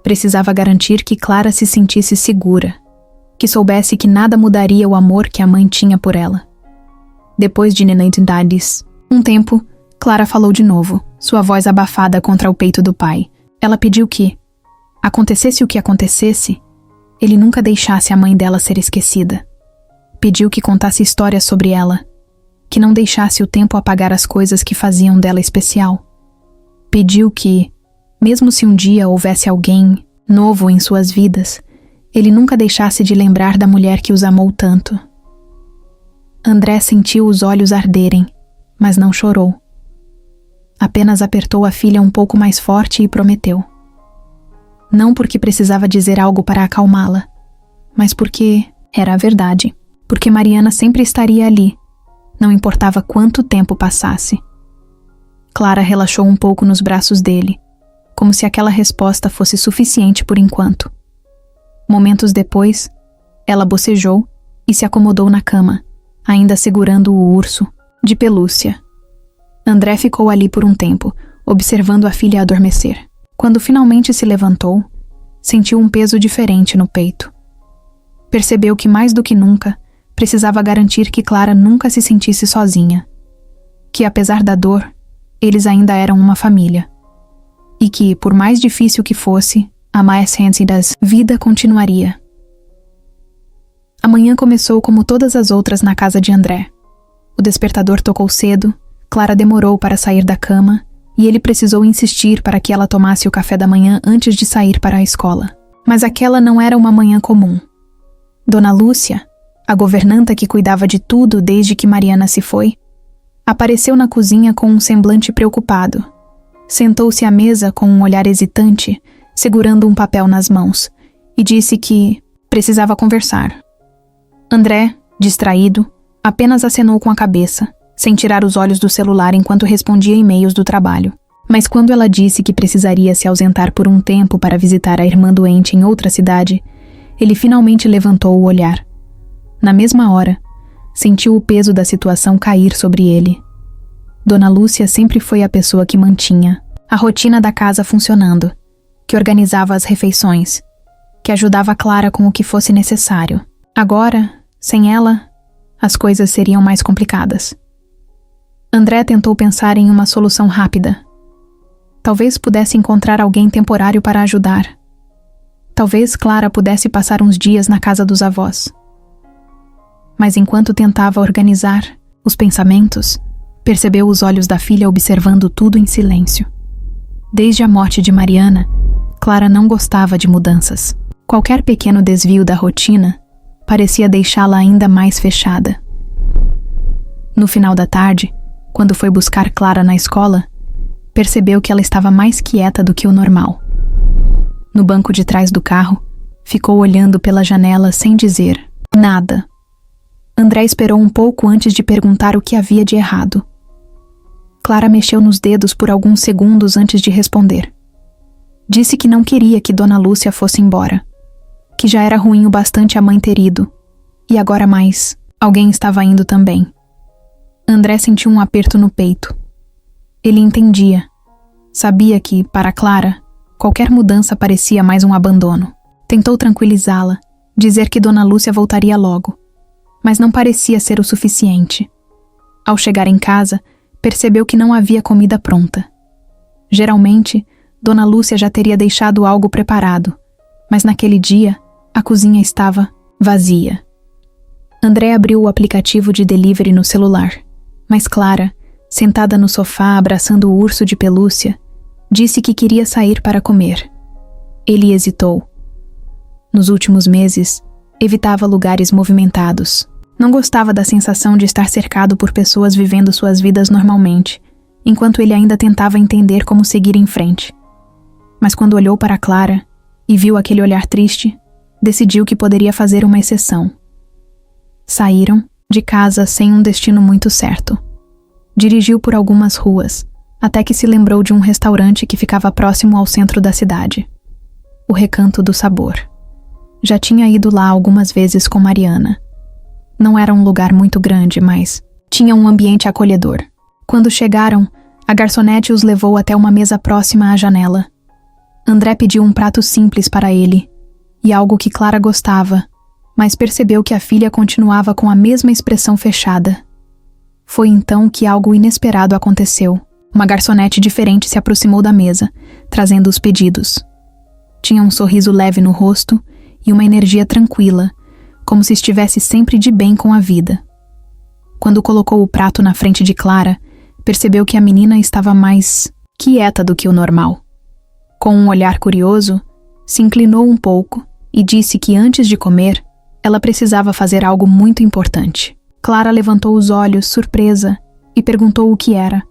Precisava garantir que Clara se sentisse segura, que soubesse que nada mudaria o amor que a mãe tinha por ela. Depois de inanidades, um tempo, Clara falou de novo, sua voz abafada contra o peito do pai. Ela pediu que, acontecesse o que acontecesse, ele nunca deixasse a mãe dela ser esquecida. Pediu que contasse histórias sobre ela, que não deixasse o tempo apagar as coisas que faziam dela especial. Pediu que, mesmo se um dia houvesse alguém novo em suas vidas, ele nunca deixasse de lembrar da mulher que os amou tanto. André sentiu os olhos arderem, mas não chorou. Apenas apertou a filha um pouco mais forte e prometeu. Não porque precisava dizer algo para acalmá-la, mas porque era a verdade. Porque Mariana sempre estaria ali, não importava quanto tempo passasse. Clara relaxou um pouco nos braços dele, como se aquela resposta fosse suficiente por enquanto. Momentos depois, ela bocejou e se acomodou na cama, ainda segurando o urso de pelúcia. André ficou ali por um tempo, observando a filha adormecer. Quando finalmente se levantou, sentiu um peso diferente no peito. Percebeu que mais do que nunca, precisava garantir que Clara nunca se sentisse sozinha. Que apesar da dor, eles ainda eram uma família. E que, por mais difícil que fosse, a mais Hänsidas vida continuaria. A manhã começou como todas as outras na casa de André. O despertador tocou cedo, Clara demorou para sair da cama e ele precisou insistir para que ela tomasse o café da manhã antes de sair para a escola. Mas aquela não era uma manhã comum. Dona Lúcia, a governanta que cuidava de tudo desde que Mariana se foi, apareceu na cozinha com um semblante preocupado. Sentou-se à mesa com um olhar hesitante, segurando um papel nas mãos, e disse que precisava conversar. André, distraído, apenas acenou com a cabeça, sem tirar os olhos do celular enquanto respondia e-mails do trabalho. Mas quando ela disse que precisaria se ausentar por um tempo para visitar a irmã doente em outra cidade, ele finalmente levantou o olhar. Na mesma hora, sentiu o peso da situação cair sobre ele. Dona Lúcia sempre foi a pessoa que mantinha a rotina da casa funcionando, que organizava as refeições, que ajudava Clara com o que fosse necessário. Agora, sem ela, as coisas seriam mais complicadas. André tentou pensar em uma solução rápida. Talvez pudesse encontrar alguém temporário para ajudar. Talvez Clara pudesse passar uns dias na casa dos avós. Mas enquanto tentava organizar os pensamentos, percebeu os olhos da filha observando tudo em silêncio. Desde a morte de Mariana, Clara não gostava de mudanças. Qualquer pequeno desvio da rotina parecia deixá-la ainda mais fechada. No final da tarde, quando foi buscar Clara na escola, percebeu que ela estava mais quieta do que o normal. No banco de trás do carro, ficou olhando pela janela sem dizer nada. André esperou um pouco antes de perguntar o que havia de errado. Clara mexeu nos dedos por alguns segundos antes de responder. Disse que não queria que Dona Lúcia fosse embora, que já era ruim o bastante a mãe ter ido, e agora mais, alguém estava indo também. André sentiu um aperto no peito. Ele entendia. Sabia que, para Clara, qualquer mudança parecia mais um abandono. Tentou tranquilizá-la, dizer que Dona Lúcia voltaria logo, mas não parecia ser o suficiente. Ao chegar em casa, percebeu que não havia comida pronta. Geralmente, Dona Lúcia já teria deixado algo preparado, mas naquele dia, a cozinha estava vazia. André abriu o aplicativo de delivery no celular, mas Clara, sentada no sofá abraçando o urso de pelúcia, disse que queria sair para comer. Ele hesitou. Nos últimos meses, evitava lugares movimentados. Não gostava da sensação de estar cercado por pessoas vivendo suas vidas normalmente, enquanto ele ainda tentava entender como seguir em frente. Mas quando olhou para Clara e viu aquele olhar triste, decidiu que poderia fazer uma exceção. Saíram de casa sem um destino muito certo. Dirigiu por algumas ruas, até que se lembrou de um restaurante que ficava próximo ao centro da cidade. O Recanto do Sabor. Já tinha ido lá algumas vezes com Mariana. Não era um lugar muito grande, mas tinha um ambiente acolhedor. Quando chegaram, a garçonete os levou até uma mesa próxima à janela. André pediu um prato simples para ele, e algo que Clara gostava, mas percebeu que a filha continuava com a mesma expressão fechada. Foi então que algo inesperado aconteceu. Uma garçonete diferente se aproximou da mesa, trazendo os pedidos. Tinha um sorriso leve no rosto e uma energia tranquila, como se estivesse sempre de bem com a vida. Quando colocou o prato na frente de Clara, percebeu que a menina estava mais quieta do que o normal. Com um olhar curioso, se inclinou um pouco e disse que antes de comer, ela precisava fazer algo muito importante. Clara levantou os olhos, surpresa, e perguntou o que era.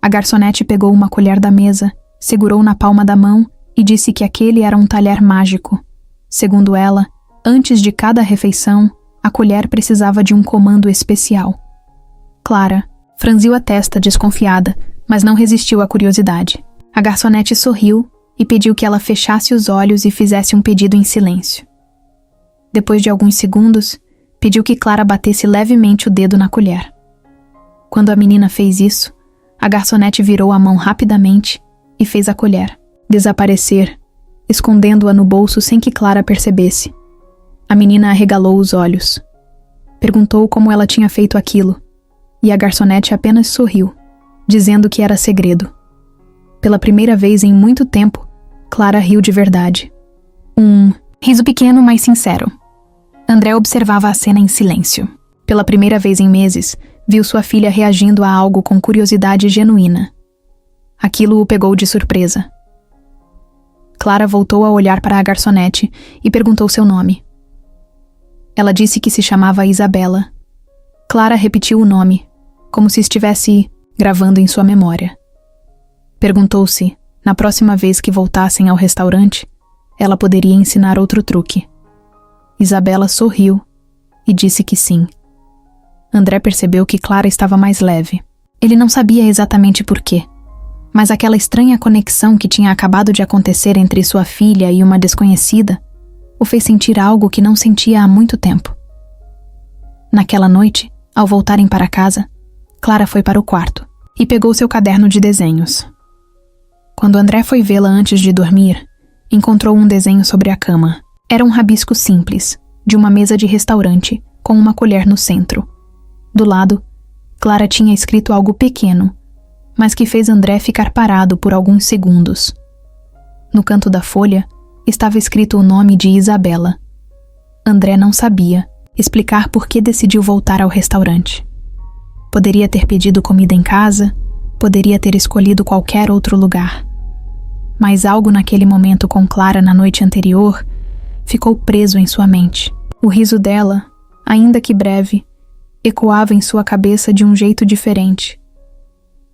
A garçonete pegou uma colher da mesa, segurou na palma da mão e disse que aquele era um talher mágico. Segundo ela, antes de cada refeição, a colher precisava de um comando especial. Clara franziu a testa, desconfiada, mas não resistiu à curiosidade. A garçonete sorriu e pediu que ela fechasse os olhos e fizesse um pedido em silêncio. Depois de alguns segundos, pediu que Clara batesse levemente o dedo na colher. Quando a menina fez isso, a garçonete virou a mão rapidamente e fez a colher desaparecer, escondendo-a no bolso sem que Clara percebesse. A menina arregalou os olhos. Perguntou como ela tinha feito aquilo, e a garçonete apenas sorriu, dizendo que era segredo. Pela primeira vez em muito tempo, Clara riu de verdade. Um riso pequeno, mas sincero. André observava a cena em silêncio. Pela primeira vez em meses, viu sua filha reagindo a algo com curiosidade genuína. Aquilo o pegou de surpresa. Clara voltou a olhar para a garçonete e perguntou seu nome. Ela disse que se chamava Isabela. Clara repetiu o nome, como se estivesse gravando em sua memória. Perguntou se, na próxima vez que voltassem ao restaurante, ela poderia ensinar outro truque. Isabela sorriu e disse que sim. André percebeu que Clara estava mais leve. Ele não sabia exatamente por quê, mas aquela estranha conexão que tinha acabado de acontecer entre sua filha e uma desconhecida o fez sentir algo que não sentia há muito tempo. Naquela noite, ao voltarem para casa, Clara foi para o quarto e pegou seu caderno de desenhos. Quando André foi vê-la antes de dormir, encontrou um desenho sobre a cama. Era um rabisco simples, de uma mesa de restaurante, com uma colher no centro. Do lado, Clara tinha escrito algo pequeno, mas que fez André ficar parado por alguns segundos. No canto da folha, estava escrito o nome de Isabela. André não sabia explicar por que decidiu voltar ao restaurante. Poderia ter pedido comida em casa, poderia ter escolhido qualquer outro lugar. Mas algo naquele momento com Clara na noite anterior ficou preso em sua mente. O riso dela, ainda que breve, ecoava em sua cabeça de um jeito diferente.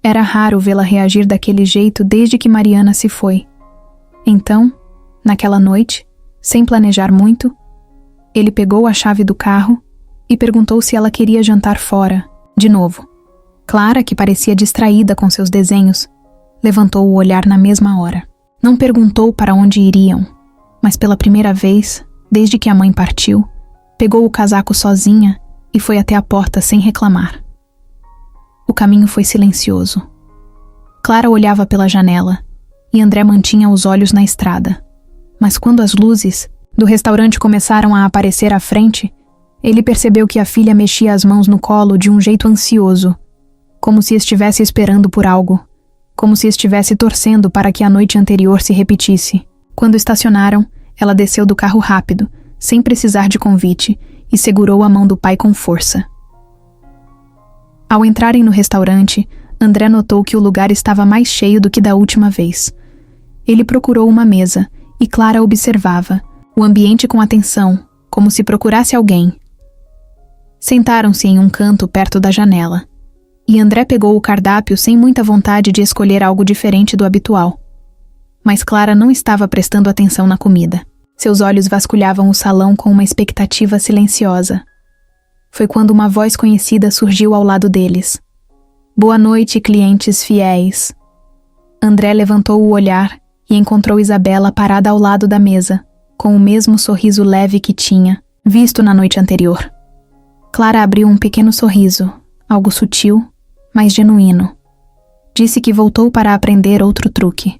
Era raro vê-la reagir daquele jeito desde que Mariana se foi. Então, naquela noite, sem planejar muito, ele pegou a chave do carro e perguntou se ela queria jantar fora, de novo. Clara, que parecia distraída com seus desenhos, levantou o olhar na mesma hora. Não perguntou para onde iriam, mas pela primeira vez, desde que a mãe partiu, pegou o casaco sozinha e foi até a porta sem reclamar. O caminho foi silencioso. Clara olhava pela janela e André mantinha os olhos na estrada. Mas quando as luzes do restaurante começaram a aparecer à frente, ele percebeu que a filha mexia as mãos no colo de um jeito ansioso, como se estivesse esperando por algo, como se estivesse torcendo para que a noite anterior se repetisse. Quando estacionaram, ela desceu do carro rápido, sem precisar de convite, e segurou a mão do pai com força. Ao entrarem no restaurante, André notou que o lugar estava mais cheio do que da última vez. Ele procurou uma mesa, e Clara observava o ambiente com atenção, como se procurasse alguém. Sentaram-se em um canto perto da janela, e André pegou o cardápio sem muita vontade de escolher algo diferente do habitual. Mas Clara não estava prestando atenção na comida. Seus olhos vasculhavam o salão com uma expectativa silenciosa. Foi quando uma voz conhecida surgiu ao lado deles. "Boa noite, clientes fiéis." André levantou o olhar e encontrou Isabela parada ao lado da mesa, com o mesmo sorriso leve que tinha visto na noite anterior. Clara abriu um pequeno sorriso, algo sutil, mas genuíno. Disse que voltou para aprender outro truque.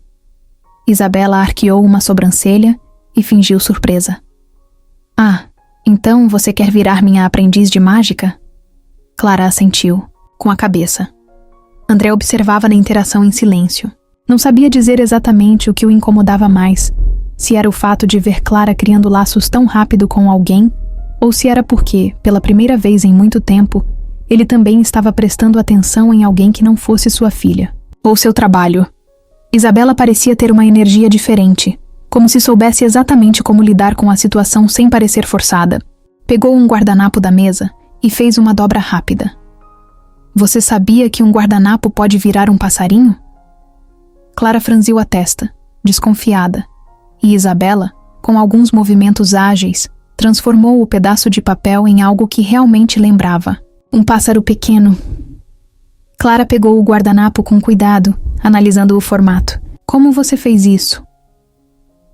Isabela arqueou uma sobrancelha e fingiu surpresa. "Ah, então você quer virar minha aprendiz de mágica?" Clara assentiu, com a cabeça. André observava a interação em silêncio. Não sabia dizer exatamente o que o incomodava mais, se era o fato de ver Clara criando laços tão rápido com alguém, ou se era porque, pela primeira vez em muito tempo, ele também estava prestando atenção em alguém que não fosse sua filha, ou seu trabalho. Isabela parecia ter uma energia diferente, como se soubesse exatamente como lidar com a situação sem parecer forçada. Pegou um guardanapo da mesa e fez uma dobra rápida. Você sabia que um guardanapo pode virar um passarinho? Clara franziu a testa, desconfiada, e Isabela, com alguns movimentos ágeis, transformou o pedaço de papel em algo que realmente lembrava. Um pássaro pequeno. Clara pegou o guardanapo com cuidado, analisando o formato. Como você fez isso?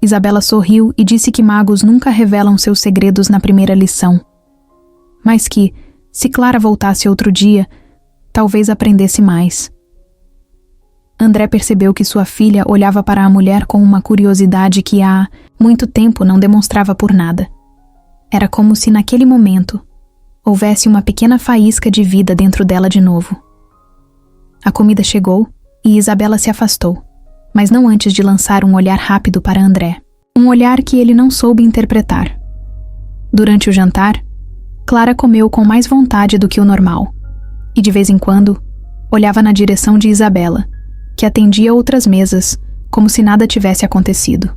Isabela sorriu e disse que magos nunca revelam seus segredos na primeira lição. Mas que, se Clara voltasse outro dia, talvez aprendesse mais. André percebeu que sua filha olhava para a mulher com uma curiosidade que há muito tempo não demonstrava por nada. Era como se naquele momento houvesse uma pequena faísca de vida dentro dela de novo. A comida chegou e Isabela se afastou, mas não antes de lançar um olhar rápido para André. Um olhar que ele não soube interpretar. Durante o jantar, Clara comeu com mais vontade do que o normal, e de vez em quando, olhava na direção de Isabela, que atendia outras mesas, como se nada tivesse acontecido.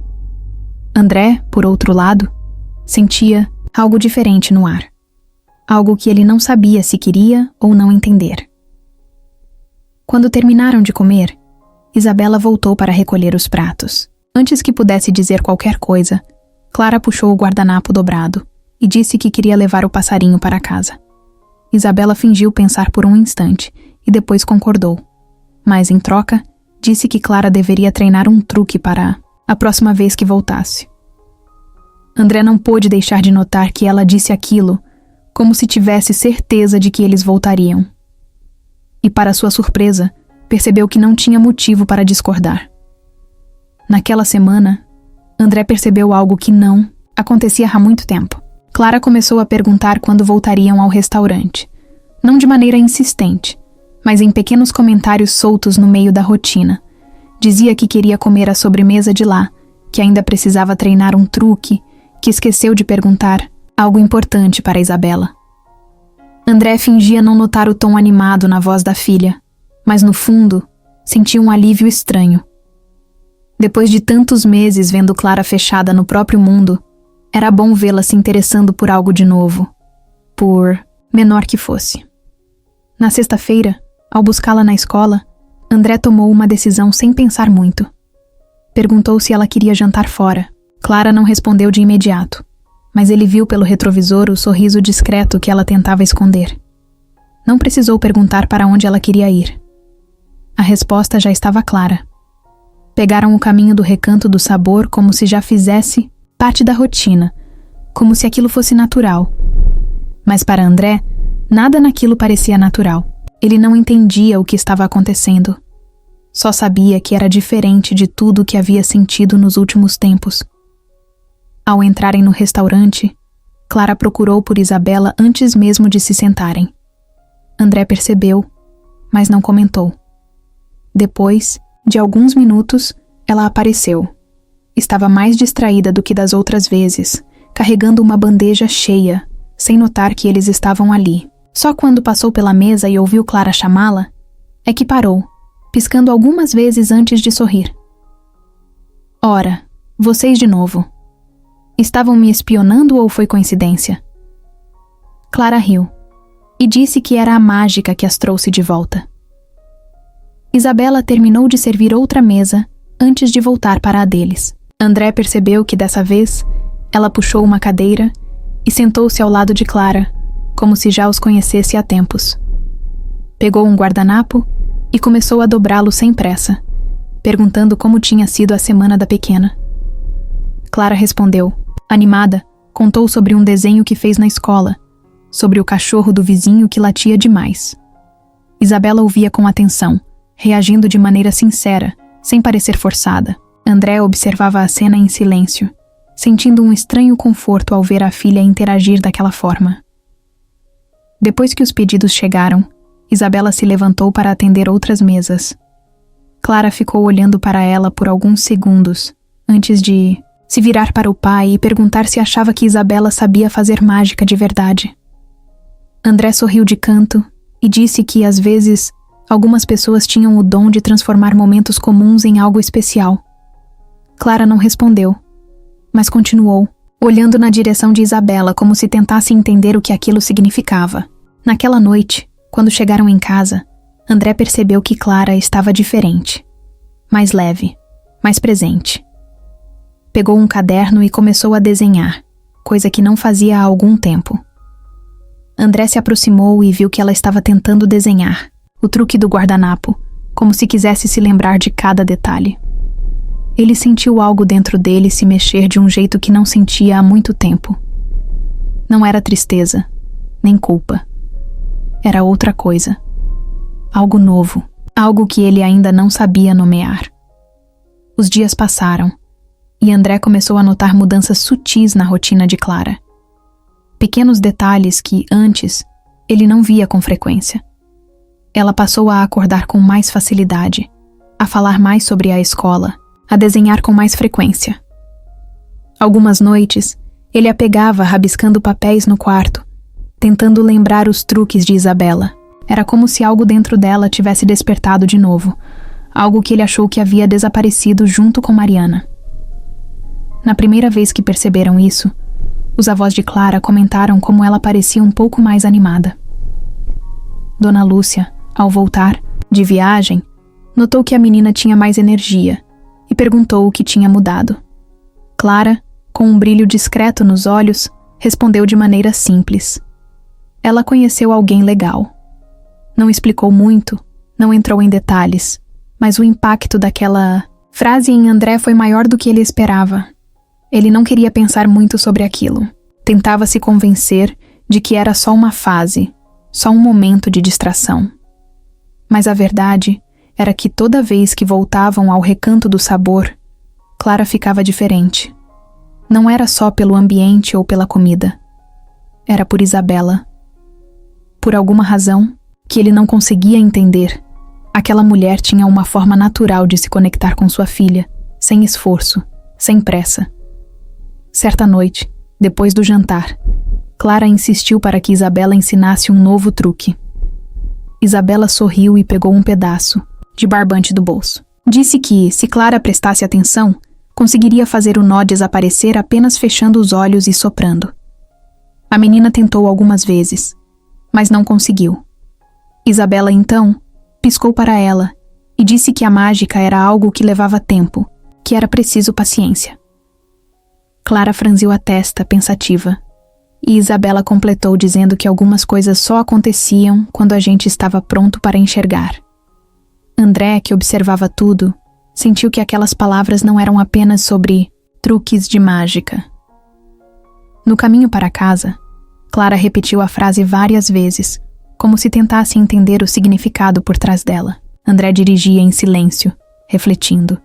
André, por outro lado, sentia algo diferente no ar. Algo que ele não sabia se queria ou não entender. Quando terminaram de comer, Isabela voltou para recolher os pratos. Antes que pudesse dizer qualquer coisa, Clara puxou o guardanapo dobrado e disse que queria levar o passarinho para casa. Isabela fingiu pensar por um instante e depois concordou. Mas, em troca, disse que Clara deveria treinar um truque para a próxima vez que voltasse. André não pôde deixar de notar que ela disse aquilo como se tivesse certeza de que eles voltariam. E, para sua surpresa, percebeu que não tinha motivo para discordar. Naquela semana, André percebeu algo que não acontecia há muito tempo. Clara começou a perguntar quando voltariam ao restaurante, não de maneira insistente, mas em pequenos comentários soltos no meio da rotina. Dizia que queria comer a sobremesa de lá, que ainda precisava treinar um truque, que esqueceu de perguntar algo importante para Isabela. André fingia não notar o tom animado na voz da filha, mas no fundo, sentia um alívio estranho. Depois de tantos meses vendo Clara fechada no próprio mundo, era bom vê-la se interessando por algo de novo, por menor que fosse. Na sexta-feira, ao buscá-la na escola, André tomou uma decisão sem pensar muito. Perguntou se ela queria jantar fora. Clara não respondeu de imediato, mas ele viu pelo retrovisor o sorriso discreto que ela tentava esconder. Não precisou perguntar para onde ela queria ir. A resposta já estava clara. Pegaram o caminho do Recanto do Sabor como se já fizesse parte da rotina, como se aquilo fosse natural. Mas para André, nada naquilo parecia natural. Ele não entendia o que estava acontecendo. Só sabia que era diferente de tudo o que havia sentido nos últimos tempos. Ao entrarem no restaurante, Clara procurou por Isabela antes mesmo de se sentarem. André percebeu, mas não comentou. Depois de alguns minutos, ela apareceu. Estava mais distraída do que das outras vezes, carregando uma bandeja cheia, sem notar que eles estavam ali. Só quando passou pela mesa e ouviu Clara chamá-la, é que parou, piscando algumas vezes antes de sorrir. Ora, vocês de novo. Estavam me espionando ou foi coincidência? Clara riu e disse que era a mágica que as trouxe de volta. Isabela terminou de servir outra mesa antes de voltar para a deles. André percebeu que dessa vez ela puxou uma cadeira e sentou-se ao lado de Clara, como se já os conhecesse há tempos. Pegou um guardanapo e começou a dobrá-lo sem pressa, perguntando como tinha sido a semana da pequena. Clara respondeu. Animada, contou sobre um desenho que fez na escola, sobre o cachorro do vizinho que latia demais. Isabela ouvia com atenção, reagindo de maneira sincera, sem parecer forçada. André observava a cena em silêncio, sentindo um estranho conforto ao ver a filha interagir daquela forma. Depois que os pedidos chegaram, Isabela se levantou para atender outras mesas. Clara ficou olhando para ela por alguns segundos, antes de se virar para o pai e perguntar se achava que Isabela sabia fazer mágica de verdade. André sorriu de canto e disse que, às vezes, algumas pessoas tinham o dom de transformar momentos comuns em algo especial. Clara não respondeu, mas continuou, olhando na direção de Isabela como se tentasse entender o que aquilo significava. Naquela noite, quando chegaram em casa, André percebeu que Clara estava diferente. Mais leve, mais presente. Pegou um caderno e começou a desenhar, coisa que não fazia há algum tempo. André se aproximou e viu que ela estava tentando desenhar o truque do guardanapo, como se quisesse se lembrar de cada detalhe. Ele sentiu algo dentro dele se mexer de um jeito que não sentia há muito tempo. Não era tristeza, nem culpa. Era outra coisa. Algo novo, algo que ele ainda não sabia nomear. Os dias passaram, e André começou a notar mudanças sutis na rotina de Clara. Pequenos detalhes que, antes, ele não via com frequência. Ela passou a acordar com mais facilidade, a falar mais sobre a escola, a desenhar com mais frequência. Algumas noites, ele a pegava rabiscando papéis no quarto, tentando lembrar os truques de Isabela. Era como se algo dentro dela tivesse despertado de novo, algo que ele achou que havia desaparecido junto com Mariana. Na primeira vez que perceberam isso, os avós de Clara comentaram como ela parecia um pouco mais animada. Dona Lúcia, ao voltar, de viagem, notou que a menina tinha mais energia e perguntou o que tinha mudado. Clara, com um brilho discreto nos olhos, respondeu de maneira simples. Ela conheceu alguém legal. Não explicou muito, não entrou em detalhes, mas o impacto daquela frase em André foi maior do que ele esperava. Ele não queria pensar muito sobre aquilo. Tentava se convencer de que era só uma fase, só um momento de distração. Mas a verdade era que toda vez que voltavam ao Recanto do Sabor, Clara ficava diferente. Não era só pelo ambiente ou pela comida. Era por Isabela. Por alguma razão que ele não conseguia entender, aquela mulher tinha uma forma natural de se conectar com sua filha, sem esforço, sem pressa. Certa noite, depois do jantar, Clara insistiu para que Isabela ensinasse um novo truque. Isabela sorriu e pegou um pedaço de barbante do bolso. Disse que, se Clara prestasse atenção, conseguiria fazer o nó desaparecer apenas fechando os olhos e soprando. A menina tentou algumas vezes, mas não conseguiu. Isabela, então, piscou para ela e disse que a mágica era algo que levava tempo, que era preciso paciência. Clara franziu a testa, pensativa, e Isabela completou dizendo que algumas coisas só aconteciam quando a gente estava pronto para enxergar. André, que observava tudo, sentiu que aquelas palavras não eram apenas sobre truques de mágica. No caminho para casa, Clara repetiu a frase várias vezes, como se tentasse entender o significado por trás dela. André dirigia em silêncio, refletindo.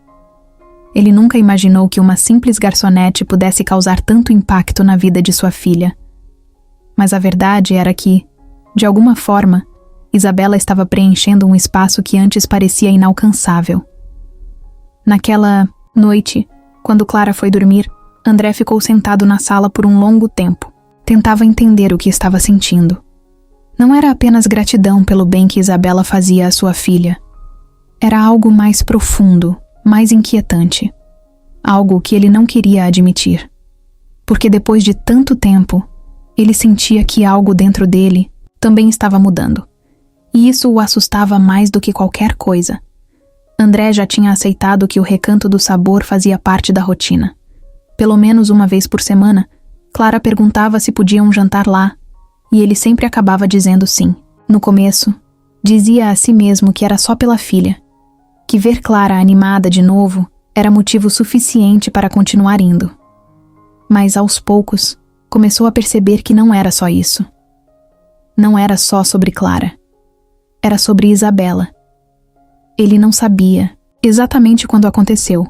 Ele nunca imaginou que uma simples garçonete pudesse causar tanto impacto na vida de sua filha. Mas a verdade era que, de alguma forma, Isabela estava preenchendo um espaço que antes parecia inalcançável. Naquela noite, quando Clara foi dormir, André ficou sentado na sala por um longo tempo. Tentava entender o que estava sentindo. Não era apenas gratidão pelo bem que Isabela fazia à sua filha. Era algo mais profundo, mais inquietante. Algo que ele não queria admitir. Porque depois de tanto tempo, ele sentia que algo dentro dele também estava mudando. E isso o assustava mais do que qualquer coisa. André já tinha aceitado que o Recanto do Sabor fazia parte da rotina. Pelo menos uma vez por semana, Clara perguntava se podiam jantar lá, e ele sempre acabava dizendo sim. No começo, dizia a si mesmo que era só pela filha, que ver Clara animada de novo era motivo suficiente para continuar indo. Mas aos poucos, começou a perceber que não era só isso. Não era só sobre Clara. Era sobre Isabela. Ele não sabia exatamente quando aconteceu,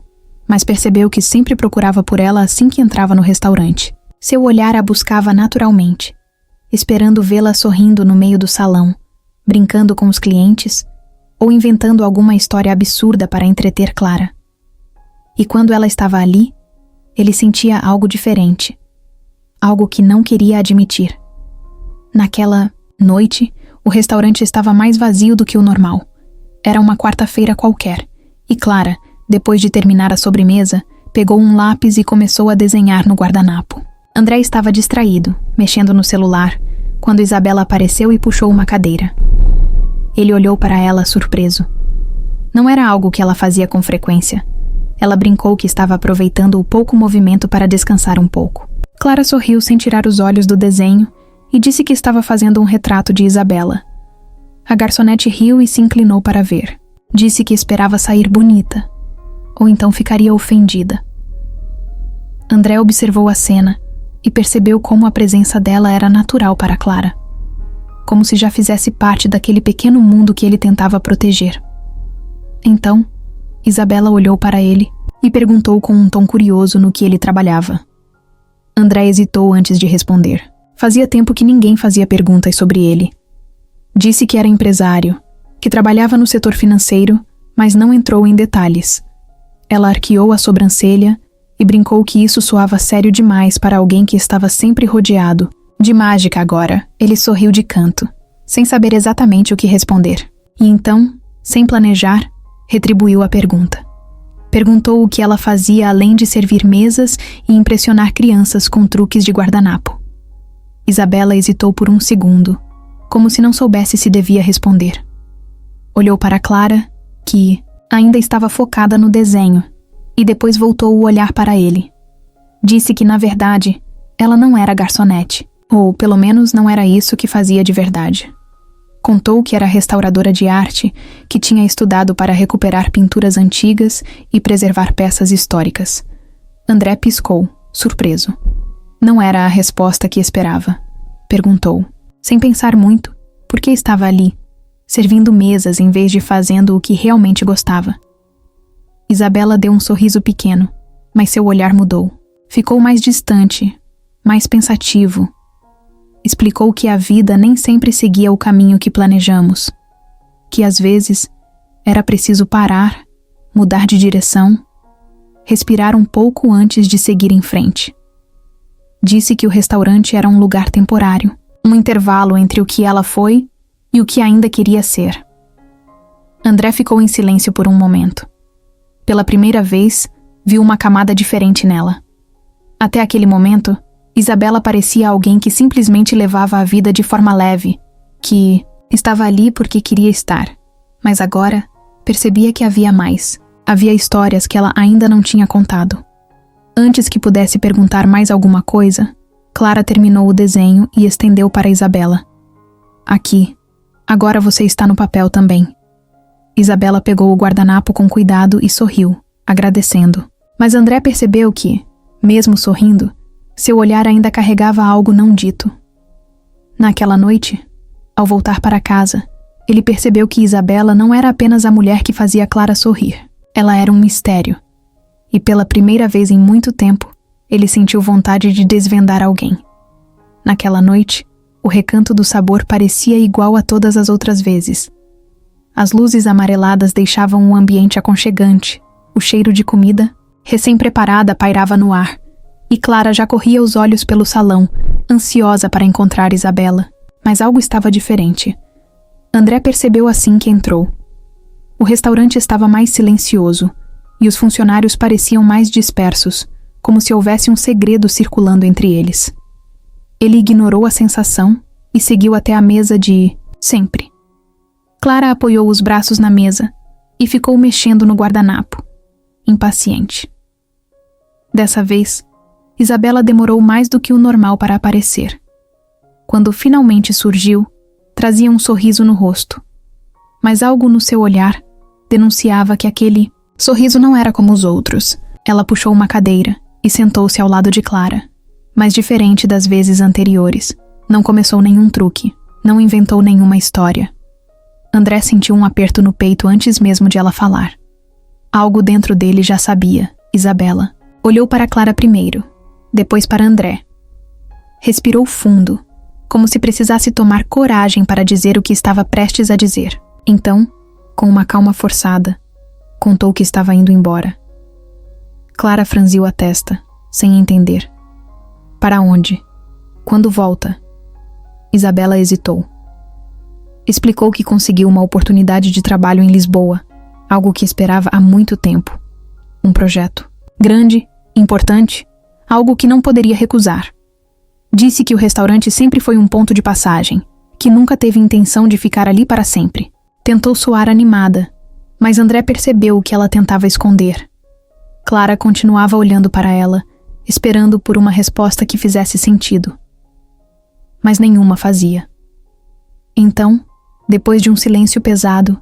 mas percebeu que sempre procurava por ela assim que entrava no restaurante. Seu olhar a buscava naturalmente, esperando vê-la sorrindo no meio do salão, brincando com os clientes ou inventando alguma história absurda para entreter Clara. E quando ela estava ali, ele sentia algo diferente, algo que não queria admitir. Naquela noite, o restaurante estava mais vazio do que o normal. Era uma quarta-feira qualquer, e Clara, depois de terminar a sobremesa, pegou um lápis e começou a desenhar no guardanapo. André estava distraído, mexendo no celular, quando Isabela apareceu e puxou uma cadeira. Ele olhou para ela surpreso. Não era algo que ela fazia com frequência. Ela brincou que estava aproveitando o pouco movimento para descansar um pouco. Clara sorriu sem tirar os olhos do desenho e disse que estava fazendo um retrato de Isabela. A garçonete riu e se inclinou para ver. Disse que esperava sair bonita, ou então ficaria ofendida. André observou a cena e percebeu como a presença dela era natural para Clara, como se já fizesse parte daquele pequeno mundo que ele tentava proteger. Então, Isabela olhou para ele e perguntou com um tom curioso no que ele trabalhava. André hesitou antes de responder. Fazia tempo que ninguém fazia perguntas sobre ele. Disse que era empresário, que trabalhava no setor financeiro, mas não entrou em detalhes. Ela arqueou a sobrancelha e brincou que isso soava sério demais para alguém que estava sempre rodeado de mágica agora. Ele sorriu de canto, sem saber exatamente o que responder. E então, sem planejar, retribuiu a pergunta. Perguntou o que ela fazia além de servir mesas e impressionar crianças com truques de guardanapo. Isabela hesitou por um segundo, como se não soubesse se devia responder. Olhou para Clara, que ainda estava focada no desenho, e depois voltou o olhar para ele. Disse que, na verdade, ela não era garçonete, ou pelo menos não era isso que fazia de verdade. Contou que era restauradora de arte, que tinha estudado para recuperar pinturas antigas e preservar peças históricas. André piscou, surpreso. Não era a resposta que esperava. Perguntou, sem pensar muito, por que estava ali, servindo mesas em vez de fazendo o que realmente gostava. Isabela deu um sorriso pequeno, mas seu olhar mudou. Ficou mais distante, mais pensativo. Explicou que a vida nem sempre seguia o caminho que planejamos, que às vezes era preciso parar, mudar de direção, respirar um pouco antes de seguir em frente. Disse que o restaurante era um lugar temporário, um intervalo entre o que ela foi e o que ainda queria ser. André ficou em silêncio por um momento. Pela primeira vez, viu uma camada diferente nela. Até aquele momento, Isabela parecia alguém que simplesmente levava a vida de forma leve, que estava ali porque queria estar. Mas agora, percebia que havia mais. Havia histórias que ela ainda não tinha contado. Antes que pudesse perguntar mais alguma coisa, Clara terminou o desenho e estendeu para Isabela. Aqui. Agora você está no papel também. Isabela pegou o guardanapo com cuidado e sorriu, agradecendo. Mas André percebeu que, mesmo sorrindo, seu olhar ainda carregava algo não dito. Naquela noite, ao voltar para casa, ele percebeu que Isabela não era apenas a mulher que fazia Clara sorrir. Ela era um mistério. E pela primeira vez em muito tempo, ele sentiu vontade de desvendar alguém. Naquela noite, o recanto do sabor parecia igual a todas as outras vezes. As luzes amareladas deixavam um ambiente aconchegante. O cheiro de comida, recém-preparada, pairava no ar. E Clara já corria os olhos pelo salão, ansiosa para encontrar Isabela. Mas algo estava diferente. André percebeu assim que entrou. O restaurante estava mais silencioso, e os funcionários pareciam mais dispersos, como se houvesse um segredo circulando entre eles. Ele ignorou a sensação e seguiu até a mesa de sempre. Clara apoiou os braços na mesa e ficou mexendo no guardanapo, impaciente. Dessa vez, Isabela demorou mais do que o normal para aparecer. Quando finalmente surgiu, trazia um sorriso no rosto. Mas algo no seu olhar denunciava que aquele sorriso não era como os outros. Ela puxou uma cadeira e sentou-se ao lado de Clara. Mas diferente das vezes anteriores, não começou nenhum truque, não inventou nenhuma história. André sentiu um aperto no peito antes mesmo de ela falar. Algo dentro dele já sabia, Isabela. Olhou para Clara primeiro, depois para André. Respirou fundo, como se precisasse tomar coragem para dizer o que estava prestes a dizer. Então, com uma calma forçada, contou que estava indo embora. Clara franziu a testa, sem entender. Para onde? Quando volta? Isabela hesitou. Explicou que conseguiu uma oportunidade de trabalho em Lisboa, algo que esperava há muito tempo. Um projeto. grande, importante, algo que não poderia recusar. Disse que o restaurante sempre foi um ponto de passagem, que nunca teve intenção de ficar ali para sempre. Tentou soar animada, mas André percebeu o que ela tentava esconder. Clara continuava olhando para ela, esperando por uma resposta que fizesse sentido. Mas nenhuma fazia. Então, depois de um silêncio pesado,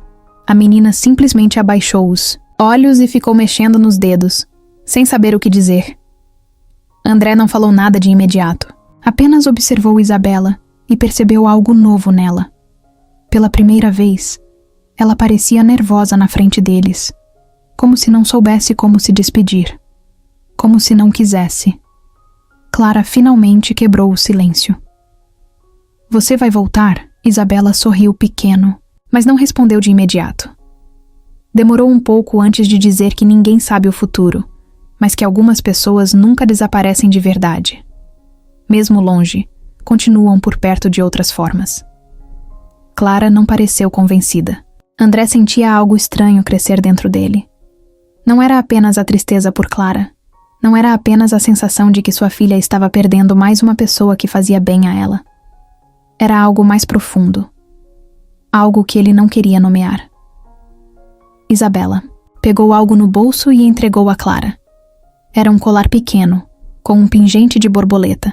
a menina simplesmente abaixou os olhos e ficou mexendo nos dedos, sem saber o que dizer. André não falou nada de imediato, apenas observou Isabela e percebeu algo novo nela. Pela primeira vez, ela parecia nervosa na frente deles, como se não soubesse como se despedir, como se não quisesse. Clara finalmente quebrou o silêncio. "Você vai voltar?" Isabela sorriu pequeno, mas não respondeu de imediato. Demorou um pouco antes de dizer que ninguém sabe o futuro, mas que algumas pessoas nunca desaparecem de verdade. Mesmo longe, continuam por perto de outras formas. Clara não pareceu convencida. André sentia algo estranho crescer dentro dele. Não era apenas a tristeza por Clara. Não era apenas a sensação de que sua filha estava perdendo mais uma pessoa que fazia bem a ela. Era algo mais profundo. Algo que ele não queria nomear. Isabela pegou algo no bolso e entregou a Clara. Era um colar pequeno, com um pingente de borboleta.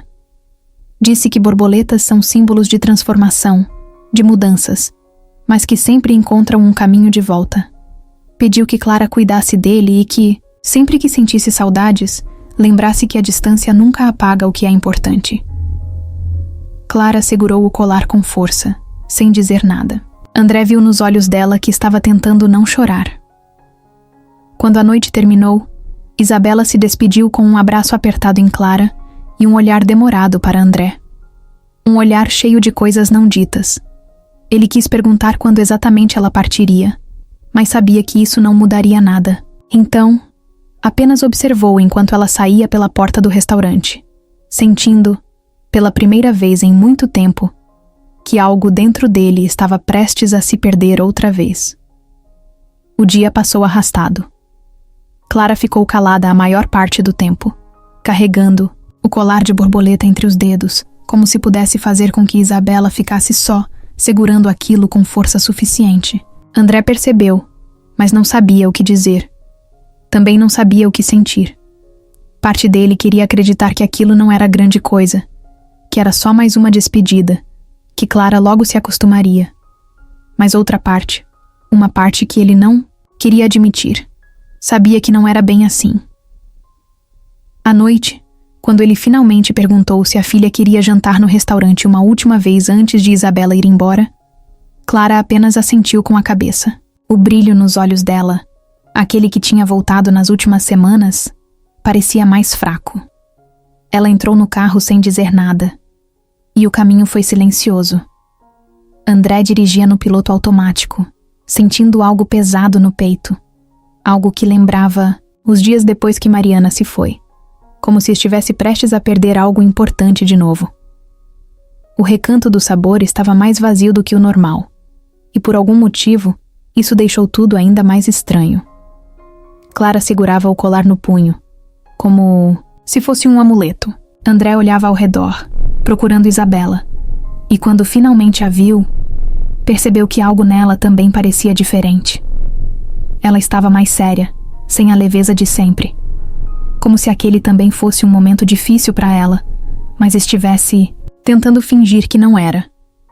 Disse que borboletas são símbolos de transformação, de mudanças, mas que sempre encontram um caminho de volta. Pediu que Clara cuidasse dele e que, sempre que sentisse saudades, lembrasse que a distância nunca apaga o que é importante. Clara segurou o colar com força, sem dizer nada. André viu nos olhos dela que estava tentando não chorar. Quando a noite terminou, Isabela se despediu com um abraço apertado em Clara e um olhar demorado para André. Um olhar cheio de coisas não ditas. Ele quis perguntar quando exatamente ela partiria, mas sabia que isso não mudaria nada. Então, apenas observou enquanto ela saía pela porta do restaurante, sentindo, pela primeira vez em muito tempo, que algo dentro dele estava prestes a se perder outra vez. O dia passou arrastado. Clara ficou calada a maior parte do tempo, carregando o colar de borboleta entre os dedos, como se pudesse fazer com que Isabela ficasse só, segurando aquilo com força suficiente. André percebeu, mas não sabia o que dizer. Também não sabia o que sentir. Parte dele queria acreditar que aquilo não era grande coisa, que era só mais uma despedida, que Clara logo se acostumaria. Mas outra parte, uma parte que ele não queria admitir, sabia que não era bem assim. À noite, quando ele finalmente perguntou se a filha queria jantar no restaurante uma última vez antes de Isabela ir embora, Clara apenas assentiu com a cabeça. O brilho nos olhos dela, aquele que tinha voltado nas últimas semanas, parecia mais fraco. Ela entrou no carro sem dizer nada, e o caminho foi silencioso. André dirigia no piloto automático, sentindo algo pesado no peito, algo que lembrava os dias depois que Mariana se foi, como se estivesse prestes a perder algo importante de novo. O recanto do sabor estava mais vazio do que o normal, e por algum motivo, isso deixou tudo ainda mais estranho. Clara segurava o colar no punho, como se fosse um amuleto. André olhava ao redor, procurando Isabela, e quando finalmente a viu, percebeu que algo nela também parecia diferente. Ela estava mais séria, sem a leveza de sempre, como se aquele também fosse um momento difícil para ela, mas estivesse tentando fingir que não era.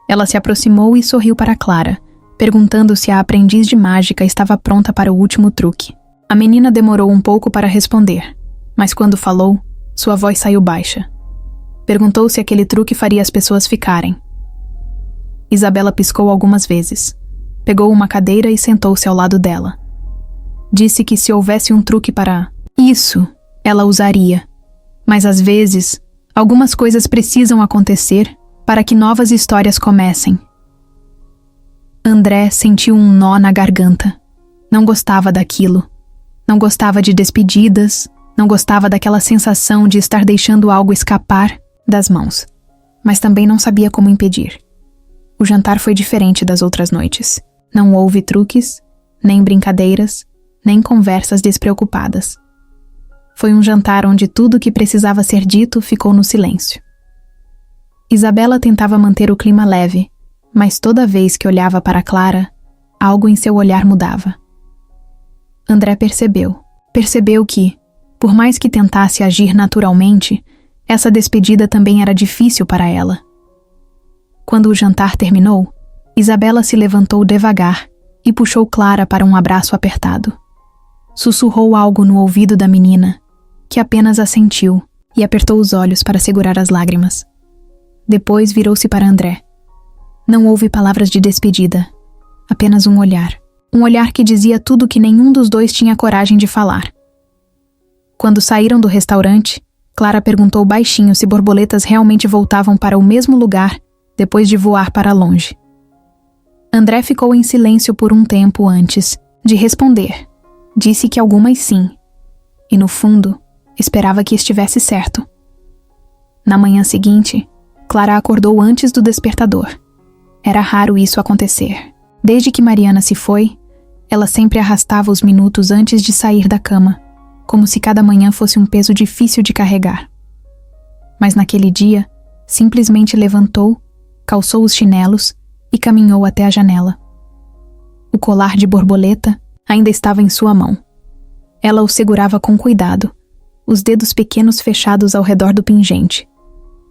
Ela se aproximou e sorriu para Clara, perguntando se a aprendiz de mágica estava pronta para o último truque. A menina demorou um pouco para responder, mas quando falou, sua voz saiu baixa. Perguntou se aquele truque faria as pessoas ficarem. Isabela piscou algumas vezes. Pegou uma cadeira e sentou-se ao lado dela. Disse que se houvesse um truque para isso, ela usaria. Mas às vezes, algumas coisas precisam acontecer para que novas histórias comecem. André sentiu um nó na garganta. Não gostava daquilo. Não gostava de despedidas. Não gostava daquela sensação de estar deixando algo escapar das mãos. Mas também não sabia como impedir. O jantar foi diferente das outras noites. Não houve truques, nem brincadeiras, nem conversas despreocupadas. Foi um jantar onde tudo o que precisava ser dito ficou no silêncio. Isabela tentava manter o clima leve, mas toda vez que olhava para Clara, algo em seu olhar mudava. André percebeu que, por mais que tentasse agir naturalmente, essa despedida também era difícil para ela. Quando o jantar terminou, Isabela se levantou devagar e puxou Clara para um abraço apertado. Sussurrou algo no ouvido da menina, que apenas assentiu e apertou os olhos para segurar as lágrimas. Depois virou-se para André. Não houve palavras de despedida, apenas um olhar que dizia tudo o que nenhum dos dois tinha coragem de falar. Quando saíram do restaurante, Clara perguntou baixinho se borboletas realmente voltavam para o mesmo lugar depois de voar para longe. André ficou em silêncio por um tempo antes de responder. Disse que algumas sim, e no fundo, esperava que estivesse certo. Na manhã seguinte, Clara acordou antes do despertador. Era raro isso acontecer. Desde que Mariana se foi, ela sempre arrastava os minutos antes de sair da cama, como se cada manhã fosse um peso difícil de carregar. Mas naquele dia, simplesmente levantou, calçou os chinelos e caminhou até a janela. O colar de borboleta ainda estava em sua mão. Ela o segurava com cuidado, os dedos pequenos fechados ao redor do pingente,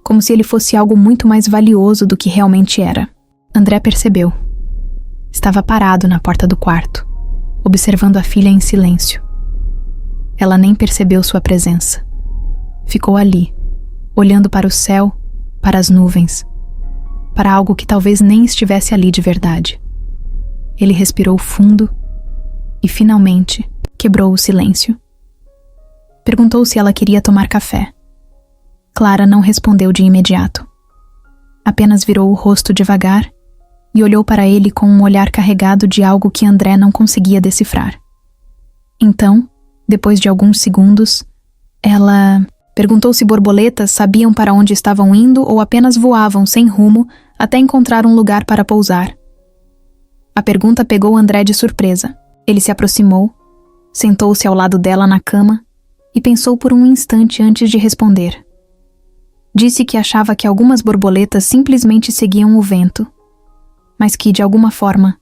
como se ele fosse algo muito mais valioso do que realmente era. André percebeu. Estava parado na porta do quarto, observando a filha em silêncio. Ela nem percebeu sua presença. Ficou ali, olhando para o céu, para as nuvens, para algo que talvez nem estivesse ali de verdade. Ele respirou fundo e, finalmente, quebrou o silêncio. Perguntou se ela queria tomar café. Clara não respondeu de imediato. Apenas virou o rosto devagar e olhou para ele com um olhar carregado de algo que André não conseguia decifrar. Então, depois de alguns segundos, ela perguntou se borboletas sabiam para onde estavam indo ou apenas voavam sem rumo até encontrar um lugar para pousar. A pergunta pegou André de surpresa. Ele se aproximou, sentou-se ao lado dela na cama e pensou por um instante antes de responder. Disse que achava que algumas borboletas simplesmente seguiam o vento, mas que, de alguma forma,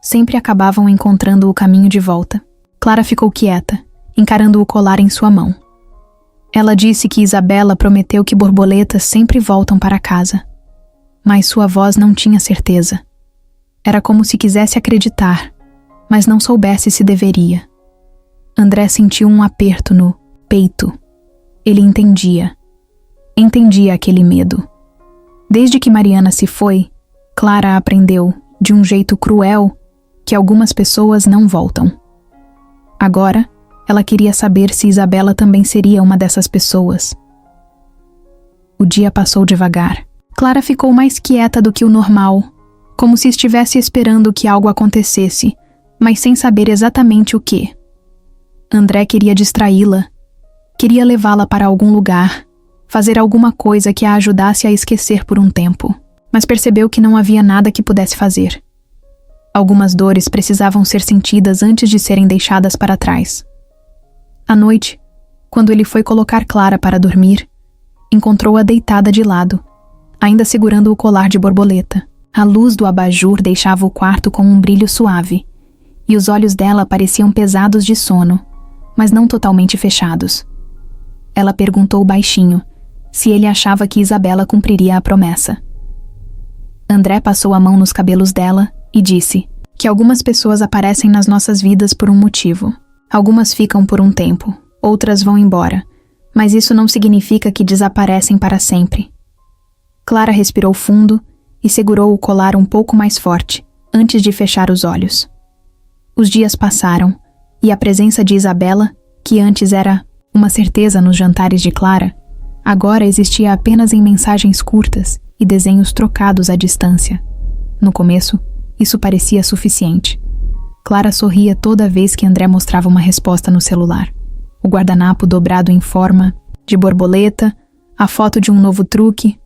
sempre acabavam encontrando o caminho de volta. Clara ficou quieta, encarando o colar em sua mão. Ela disse que Isabela prometeu que borboletas sempre voltam para casa, mas sua voz não tinha certeza. Era como se quisesse acreditar, mas não soubesse se deveria. André sentiu um aperto no peito. Ele entendia aquele medo. Desde que Mariana se foi, Clara aprendeu, de um jeito cruel, que algumas pessoas não voltam. Agora, ela queria saber se Isabela também seria uma dessas pessoas. O dia passou devagar. Clara ficou mais quieta do que o normal, como se estivesse esperando que algo acontecesse, mas sem saber exatamente o que. André queria distraí-la, queria levá-la para algum lugar, fazer alguma coisa que a ajudasse a esquecer por um tempo, mas percebeu que não havia nada que pudesse fazer. Algumas dores precisavam ser sentidas antes de serem deixadas para trás. À noite, quando ele foi colocar Clara para dormir, encontrou-a deitada de lado, ainda segurando o colar de borboleta. A luz do abajur deixava o quarto com um brilho suave, e os olhos dela pareciam pesados de sono, mas não totalmente fechados. Ela perguntou baixinho se ele achava que Isabela cumpriria a promessa. André passou a mão nos cabelos dela e disse que algumas pessoas aparecem nas nossas vidas por um motivo. Algumas ficam por um tempo, outras vão embora, mas isso não significa que desaparecem para sempre. Clara respirou fundo e segurou o colar um pouco mais forte, antes de fechar os olhos. Os dias passaram, e a presença de Isabela, que antes era uma certeza nos jantares de Clara, agora existia apenas em mensagens curtas e desenhos trocados à distância. No começo, isso parecia suficiente. Clara sorria toda vez que André mostrava uma resposta no celular. O guardanapo dobrado em forma de borboleta, a foto de um novo truque,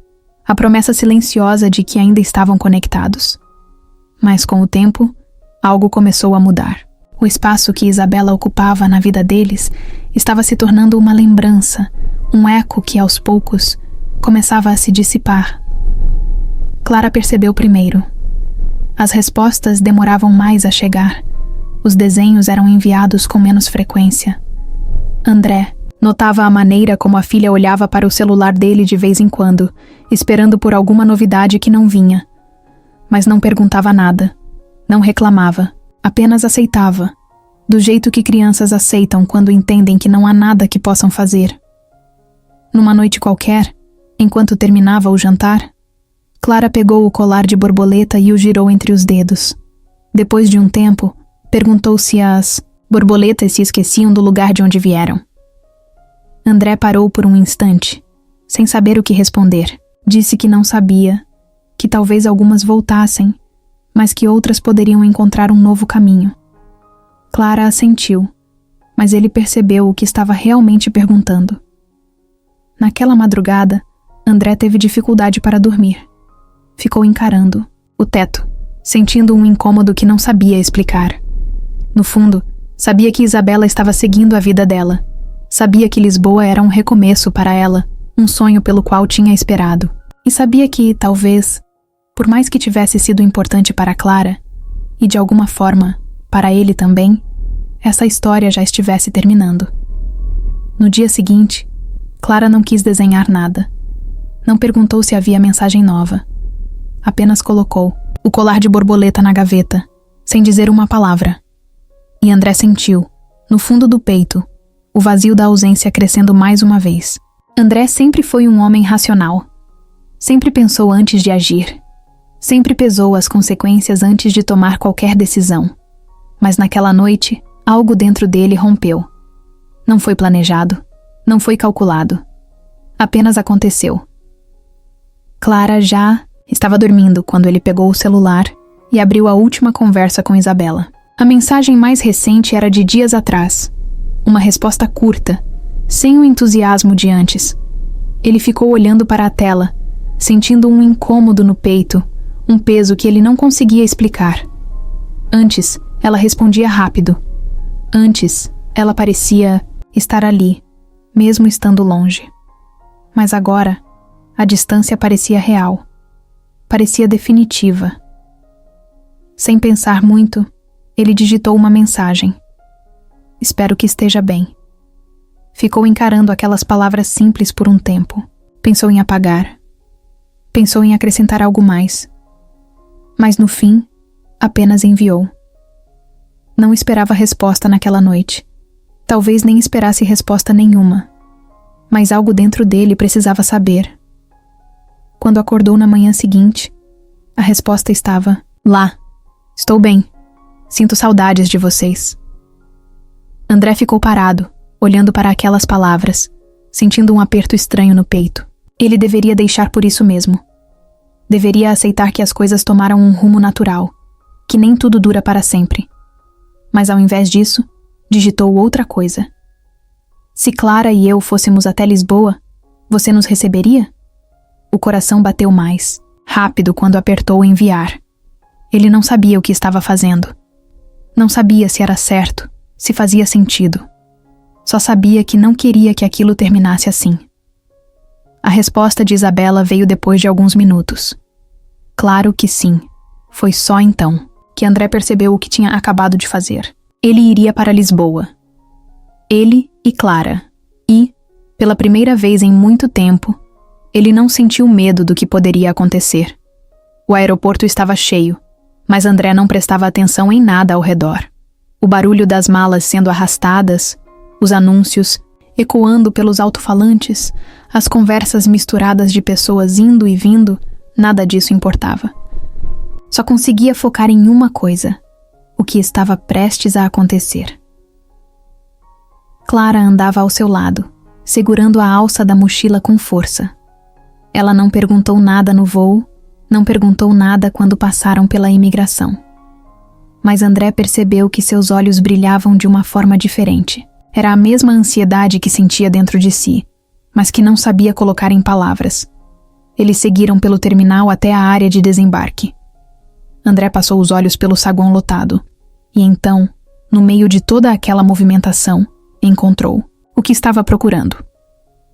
a promessa silenciosa de que ainda estavam conectados. Mas com o tempo, algo começou a mudar. O espaço que Isabela ocupava na vida deles estava se tornando uma lembrança, um eco que, aos poucos, começava a se dissipar. Clara percebeu primeiro. As respostas demoravam mais a chegar. Os desenhos eram enviados com menos frequência. André notava a maneira como a filha olhava para o celular dele de vez em quando, esperando por alguma novidade que não vinha. Mas não perguntava nada, não reclamava, apenas aceitava, do jeito que crianças aceitam quando entendem que não há nada que possam fazer. Numa noite qualquer, enquanto terminava o jantar, Clara pegou o colar de borboleta e o girou entre os dedos. Depois de um tempo, perguntou se as borboletas se esqueciam do lugar de onde vieram. André parou por um instante, sem saber o que responder. Disse que não sabia, que talvez algumas voltassem, mas que outras poderiam encontrar um novo caminho. Clara assentiu, mas ele percebeu o que estava realmente perguntando. Naquela madrugada, André teve dificuldade para dormir. Ficou encarando o teto, sentindo um incômodo que não sabia explicar. No fundo, sabia que Isabela estava seguindo a vida dela. Sabia que Lisboa era um recomeço para ela, um sonho pelo qual tinha esperado. E sabia que, talvez, por mais que tivesse sido importante para Clara, e de alguma forma, para ele também, essa história já estivesse terminando. No dia seguinte, Clara não quis desenhar nada. Não perguntou se havia mensagem nova. Apenas colocou o colar de borboleta na gaveta, sem dizer uma palavra. E André sentiu, no fundo do peito, o vazio da ausência crescendo mais uma vez. André sempre foi um homem racional. Sempre pensou antes de agir. Sempre pesou as consequências antes de tomar qualquer decisão. Mas naquela noite, algo dentro dele rompeu. Não foi planejado, não foi calculado. Apenas aconteceu. Clara já estava dormindo quando ele pegou o celular e abriu a última conversa com Isabela. A mensagem mais recente era de dias atrás. Uma resposta curta, sem o entusiasmo de antes. Ele ficou olhando para a tela, sentindo um incômodo no peito, um peso que ele não conseguia explicar. Antes, ela respondia rápido. Antes, ela parecia estar ali, mesmo estando longe. Mas agora, a distância parecia real. Parecia definitiva. Sem pensar muito, ele digitou uma mensagem. Espero que esteja bem. Ficou encarando aquelas palavras simples por um tempo. Pensou em apagar. Pensou em acrescentar algo mais. Mas no fim, apenas enviou. Não esperava resposta naquela noite. Talvez nem esperasse resposta nenhuma. Mas algo dentro dele precisava saber. Quando acordou na manhã seguinte, a resposta estava lá. Estou bem. Sinto saudades de vocês. André ficou parado, olhando para aquelas palavras, sentindo um aperto estranho no peito. Ele deveria deixar por isso mesmo. Deveria aceitar que as coisas tomaram um rumo natural, que nem tudo dura para sempre. Mas ao invés disso, digitou outra coisa. Se Clara e eu fôssemos até Lisboa, você nos receberia? O coração bateu mais, rápido quando apertou enviar. Ele não sabia o que estava fazendo. Não sabia se era certo, se fazia sentido. Só sabia que não queria que aquilo terminasse assim. A resposta de Isabela veio depois de alguns minutos. Claro que sim. Foi só então que André percebeu o que tinha acabado de fazer. Ele iria para Lisboa. Ele e Clara. E, pela primeira vez em muito tempo, ele não sentiu medo do que poderia acontecer. O aeroporto estava cheio, mas André não prestava atenção em nada ao redor. O barulho das malas sendo arrastadas, os anúncios ecoando pelos alto-falantes, as conversas misturadas de pessoas indo e vindo, nada disso importava. Só conseguia focar em uma coisa, o que estava prestes a acontecer. Clara andava ao seu lado, segurando a alça da mochila com força. Ela não perguntou nada no voo, não perguntou nada quando passaram pela imigração. Mas André percebeu que seus olhos brilhavam de uma forma diferente. Era a mesma ansiedade que sentia dentro de si, mas que não sabia colocar em palavras. Eles seguiram pelo terminal até a área de desembarque. André passou os olhos pelo saguão lotado, e então no meio de toda aquela movimentação, encontrou o que estava procurando.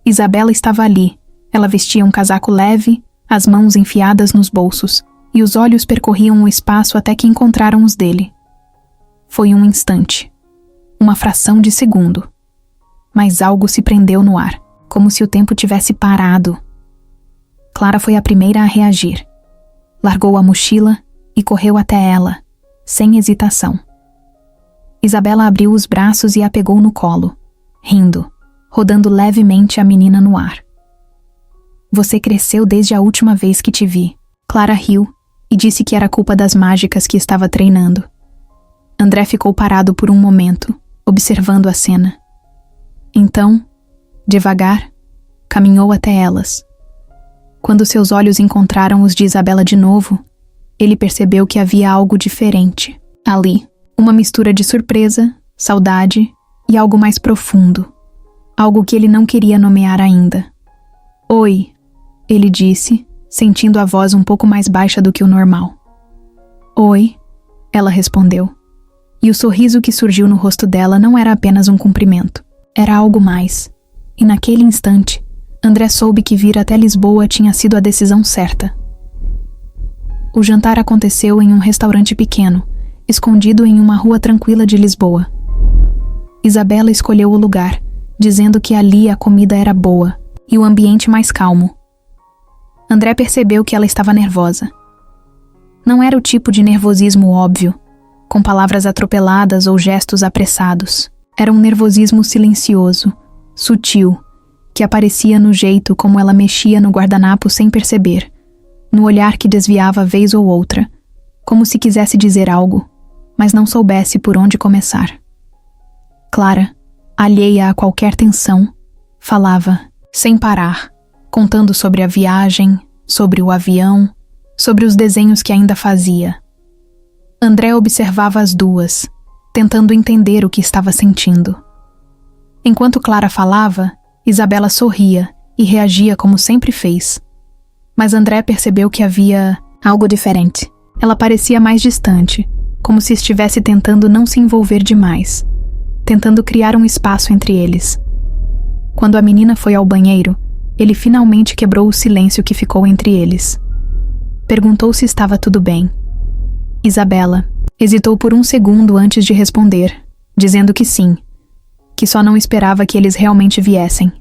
Isabela estava ali. Ela vestia um casaco leve, as mãos enfiadas nos bolsos, e os olhos percorriam o espaço até que encontraram os dele. Foi um instante, uma fração de segundo. Mas algo se prendeu no ar, como se o tempo tivesse parado. Clara foi a primeira a reagir. Largou a mochila e correu até ela, sem hesitação. Isabela abriu os braços e a pegou no colo, rindo, rodando levemente a menina no ar. Você cresceu desde a última vez que te vi. Clara riu e disse que era culpa das mágicas que estava treinando. André ficou parado por um momento, observando a cena. Então, devagar, caminhou até elas. Quando seus olhos encontraram os de Isabela de novo, ele percebeu que havia algo diferente ali. Uma mistura de surpresa, saudade e algo mais profundo. Algo que ele não queria nomear ainda. Oi, ele disse, sentindo a voz um pouco mais baixa do que o normal. Oi, ela respondeu. E o sorriso que surgiu no rosto dela não era apenas um cumprimento. Era algo mais. E naquele instante, André soube que vir até Lisboa tinha sido a decisão certa. O jantar aconteceu em um restaurante pequeno, escondido em uma rua tranquila de Lisboa. Isabela escolheu o lugar, dizendo que ali a comida era boa e o ambiente mais calmo. André percebeu que ela estava nervosa. Não era o tipo de nervosismo óbvio, com palavras atropeladas ou gestos apressados. Era um nervosismo silencioso, sutil, que aparecia no jeito como ela mexia no guardanapo sem perceber, no olhar que desviava vez ou outra, como se quisesse dizer algo, mas não soubesse por onde começar. Clara, alheia a qualquer tensão, falava, sem parar, contando sobre a viagem, sobre o avião, sobre os desenhos que ainda fazia. André observava as duas, tentando entender o que estava sentindo. Enquanto Clara falava, Isabela sorria e reagia como sempre fez. Mas André percebeu que havia algo diferente. Ela parecia mais distante, como se estivesse tentando não se envolver demais, tentando criar um espaço entre eles. Quando a menina foi ao banheiro, ele finalmente quebrou o silêncio que ficou entre eles. Perguntou se estava tudo bem. Isabela hesitou por um segundo antes de responder, dizendo que sim, que só não esperava que eles realmente viessem.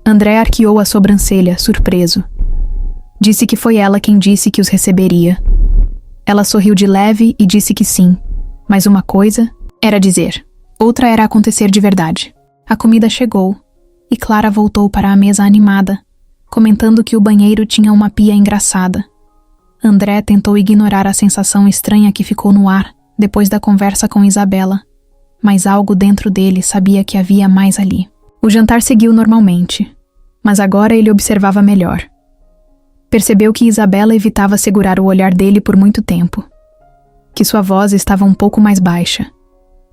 André arqueou a sobrancelha, surpreso. Disse que foi ela quem disse que os receberia. Ela sorriu de leve e disse que sim, mas uma coisa era dizer, outra era acontecer de verdade. A comida chegou, e Clara voltou para a mesa animada, comentando que o banheiro tinha uma pia engraçada. André tentou ignorar a sensação estranha que ficou no ar depois da conversa com Isabela, mas algo dentro dele sabia que havia mais ali. O jantar seguiu normalmente, mas agora ele observava melhor. Percebeu que Isabela evitava segurar o olhar dele por muito tempo, que sua voz estava um pouco mais baixa,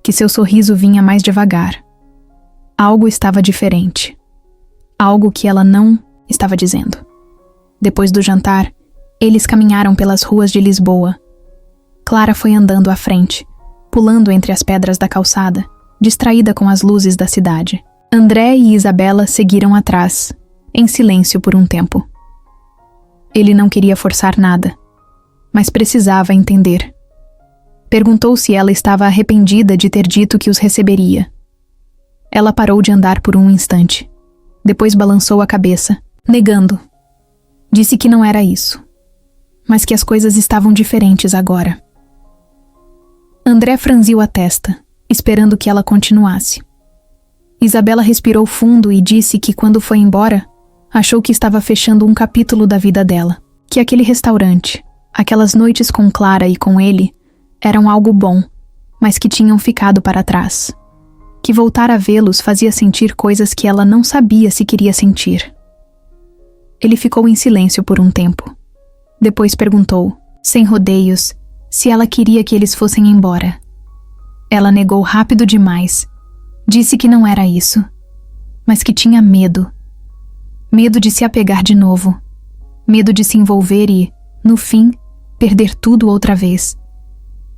que seu sorriso vinha mais devagar. Algo estava diferente. Algo que ela não estava dizendo. Depois do jantar, eles caminharam pelas ruas de Lisboa. Clara foi andando à frente, pulando entre as pedras da calçada, distraída com as luzes da cidade. André e Isabela seguiram atrás, em silêncio por um tempo. Ele não queria forçar nada, mas precisava entender. Perguntou se ela estava arrependida de ter dito que os receberia. Ela parou de andar por um instante. Depois balançou a cabeça, negando. Disse que não era isso, mas que as coisas estavam diferentes agora. André franziu a testa, esperando que ela continuasse. Isabela respirou fundo e disse que quando foi embora, achou que estava fechando um capítulo da vida dela, que aquele restaurante, aquelas noites com Clara e com ele, eram algo bom, mas que tinham ficado para trás. Que voltar a vê-los fazia sentir coisas que ela não sabia se queria sentir. Ele ficou em silêncio por um tempo. Depois perguntou, sem rodeios, se ela queria que eles fossem embora. Ela negou rápido demais. Disse que não era isso, mas que tinha medo. Medo de se apegar de novo. Medo de se envolver e, no fim, perder tudo outra vez.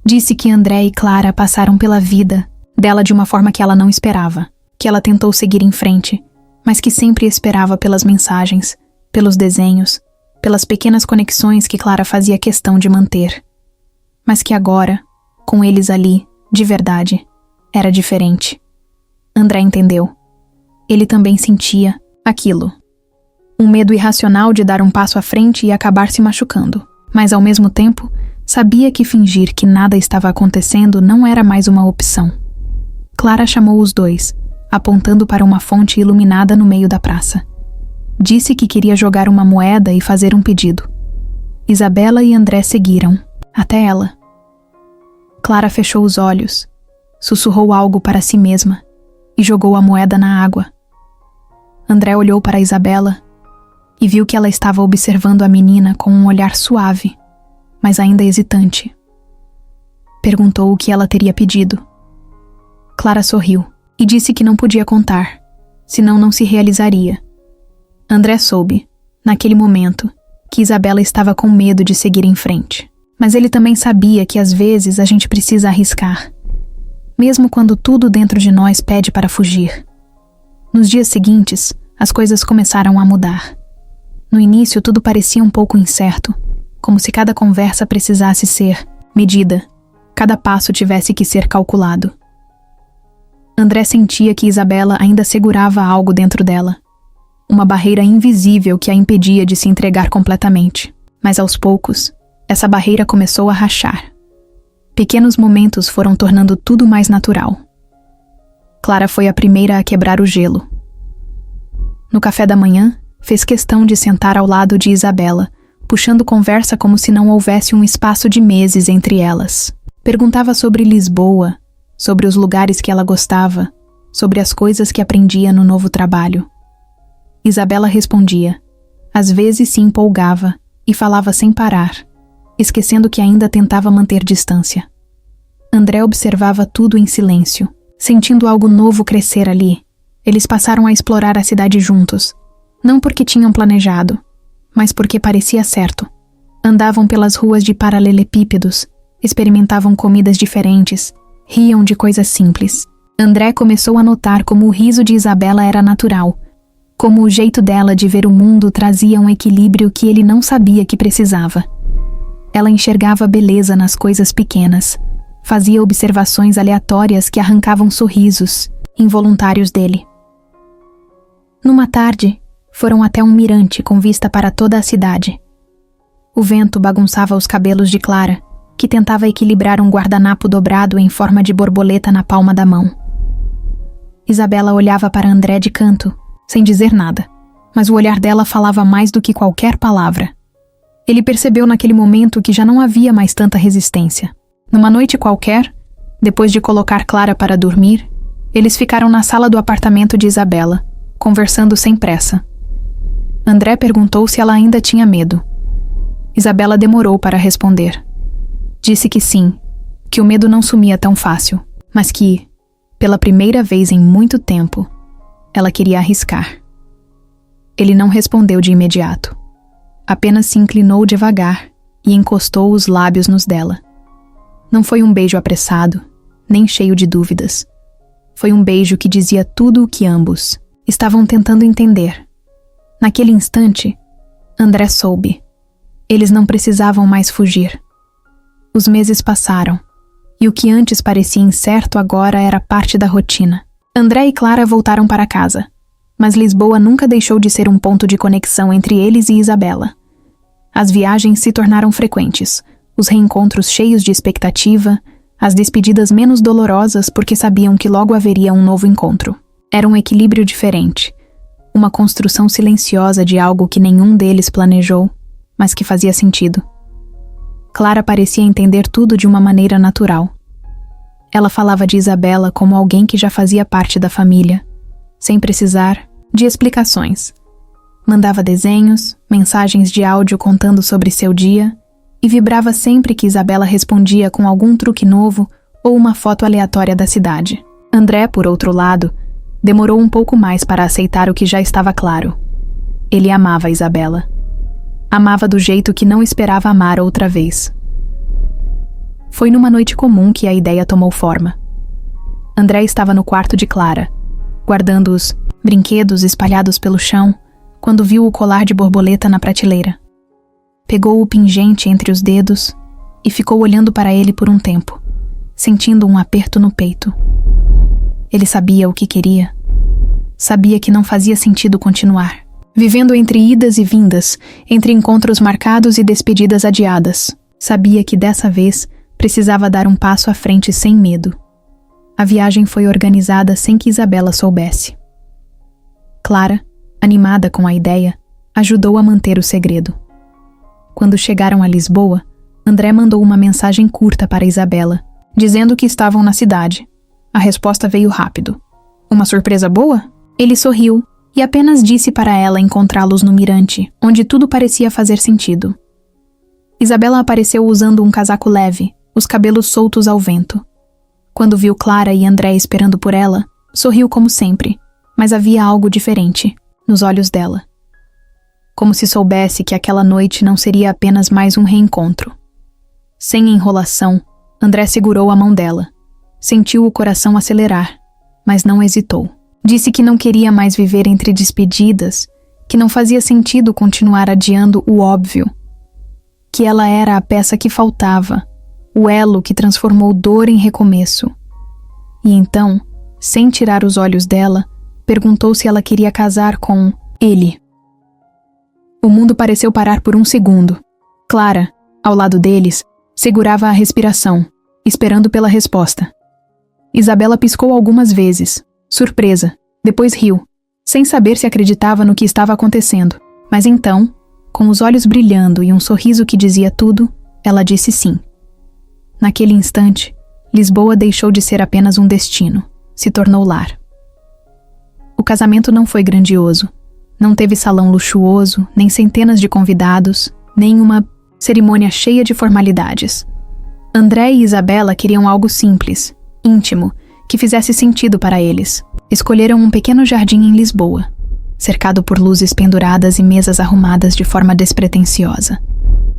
Disse que André e Clara passaram pela vida dela de uma forma que ela não esperava, que ela tentou seguir em frente, mas que sempre esperava pelas mensagens, pelos desenhos, pelas pequenas conexões que Clara fazia questão de manter. Mas que agora, com eles ali, de verdade, era diferente. André entendeu. Ele também sentia aquilo. Um medo irracional de dar um passo à frente e acabar se machucando, mas ao mesmo tempo, sabia que fingir que nada estava acontecendo não era mais uma opção. Clara chamou os dois, apontando para uma fonte iluminada no meio da praça. Disse que queria jogar uma moeda e fazer um pedido. Isabela e André seguiram, até ela. Clara fechou os olhos, sussurrou algo para si mesma e jogou a moeda na água. André olhou para Isabela e viu que ela estava observando a menina com um olhar suave, mas ainda hesitante. Perguntou o que ela teria pedido. Clara sorriu e disse que não podia contar, senão não se realizaria. André soube, naquele momento, que Isabela estava com medo de seguir em frente. Mas ele também sabia que às vezes a gente precisa arriscar, mesmo quando tudo dentro de nós pede para fugir. Nos dias seguintes, as coisas começaram a mudar. No início, tudo parecia um pouco incerto, como se cada conversa precisasse ser medida, cada passo tivesse que ser calculado. André sentia que Isabela ainda segurava algo dentro dela, uma barreira invisível que a impedia de se entregar completamente. Mas aos poucos, essa barreira começou a rachar. Pequenos momentos foram tornando tudo mais natural. Clara foi a primeira a quebrar o gelo. No café da manhã, fez questão de sentar ao lado de Isabela, puxando conversa como se não houvesse um espaço de meses entre elas. Perguntava sobre Lisboa, sobre os lugares que ela gostava, sobre as coisas que aprendia no novo trabalho. Isabela respondia. Às vezes se empolgava e falava sem parar, esquecendo que ainda tentava manter distância. André observava tudo em silêncio, sentindo algo novo crescer ali. Eles passaram a explorar a cidade juntos, não porque tinham planejado, mas porque parecia certo. Andavam pelas ruas de paralelepípedos, experimentavam comidas diferentes, riam de coisas simples. André começou a notar como o riso de Isabela era natural, como o jeito dela de ver o mundo trazia um equilíbrio que ele não sabia que precisava. Ela enxergava beleza nas coisas pequenas, fazia observações aleatórias que arrancavam sorrisos, involuntários dele. Numa tarde, foram até um mirante com vista para toda a cidade. O vento bagunçava os cabelos de Clara, que tentava equilibrar um guardanapo dobrado em forma de borboleta na palma da mão. Isabela olhava para André de canto, sem dizer nada, mas o olhar dela falava mais do que qualquer palavra. Ele percebeu naquele momento que já não havia mais tanta resistência. Numa noite qualquer, depois de colocar Clara para dormir, eles ficaram na sala do apartamento de Isabela, conversando sem pressa. André perguntou se ela ainda tinha medo. Isabela demorou para responder. Disse que sim, que o medo não sumia tão fácil, mas que, pela primeira vez em muito tempo, ela queria arriscar. Ele não respondeu de imediato. Apenas se inclinou devagar e encostou os lábios nos dela. Não foi um beijo apressado, nem cheio de dúvidas. Foi um beijo que dizia tudo o que ambos estavam tentando entender. Naquele instante, André soube. Eles não precisavam mais fugir. Os meses passaram, e o que antes parecia incerto agora era parte da rotina. André e Clara voltaram para casa, mas Lisboa nunca deixou de ser um ponto de conexão entre eles e Isabela. As viagens se tornaram frequentes, os reencontros cheios de expectativa, as despedidas menos dolorosas porque sabiam que logo haveria um novo encontro. Era um equilíbrio diferente, uma construção silenciosa de algo que nenhum deles planejou, mas que fazia sentido. Clara parecia entender tudo de uma maneira natural. Ela falava de Isabela como alguém que já fazia parte da família, sem precisar de explicações. Mandava desenhos, mensagens de áudio contando sobre seu dia e vibrava sempre que Isabela respondia com algum truque novo ou uma foto aleatória da cidade. André, por outro lado, demorou um pouco mais para aceitar o que já estava claro. Ele amava Isabela. Amava do jeito que não esperava amar outra vez. Foi numa noite comum que a ideia tomou forma. André estava no quarto de Clara, guardando os brinquedos espalhados pelo chão, quando viu o colar de borboleta na prateleira. Pegou o pingente entre os dedos e ficou olhando para ele por um tempo, sentindo um aperto no peito. Ele sabia o que queria. Sabia que não fazia sentido continuar, vivendo entre idas e vindas, entre encontros marcados e despedidas adiadas. Sabia que dessa vez precisava dar um passo à frente sem medo. A viagem foi organizada sem que Isabela soubesse. Clara, animada com a ideia, ajudou a manter o segredo. Quando chegaram a Lisboa, André mandou uma mensagem curta para Isabela, dizendo que estavam na cidade. A resposta veio rápido. Uma surpresa boa? Ele sorriu e apenas disse para ela encontrá-los no mirante, onde tudo parecia fazer sentido. Isabela apareceu usando um casaco leve, os cabelos soltos ao vento. Quando viu Clara e André esperando por ela, sorriu como sempre, mas havia algo diferente nos olhos dela. Como se soubesse que aquela noite não seria apenas mais um reencontro. Sem enrolação, André segurou a mão dela. Sentiu o coração acelerar, mas não hesitou. Disse que não queria mais viver entre despedidas, que não fazia sentido continuar adiando o óbvio. Que ela era a peça que faltava, o elo que transformou dor em recomeço. E então, sem tirar os olhos dela, perguntou se ela queria casar com ele. O mundo pareceu parar por um segundo. Clara, ao lado deles, segurava a respiração, esperando pela resposta. Isabela piscou algumas vezes, surpresa, depois riu, sem saber se acreditava no que estava acontecendo. Mas então, com os olhos brilhando e um sorriso que dizia tudo, ela disse sim. Naquele instante, Lisboa deixou de ser apenas um destino, se tornou lar. O casamento não foi grandioso. Não teve salão luxuoso, nem centenas de convidados, nem uma cerimônia cheia de formalidades. André e Isabela queriam algo simples, íntimo, que fizesse sentido para eles. Escolheram um pequeno jardim em Lisboa, cercado por luzes penduradas e mesas arrumadas de forma despretensiosa.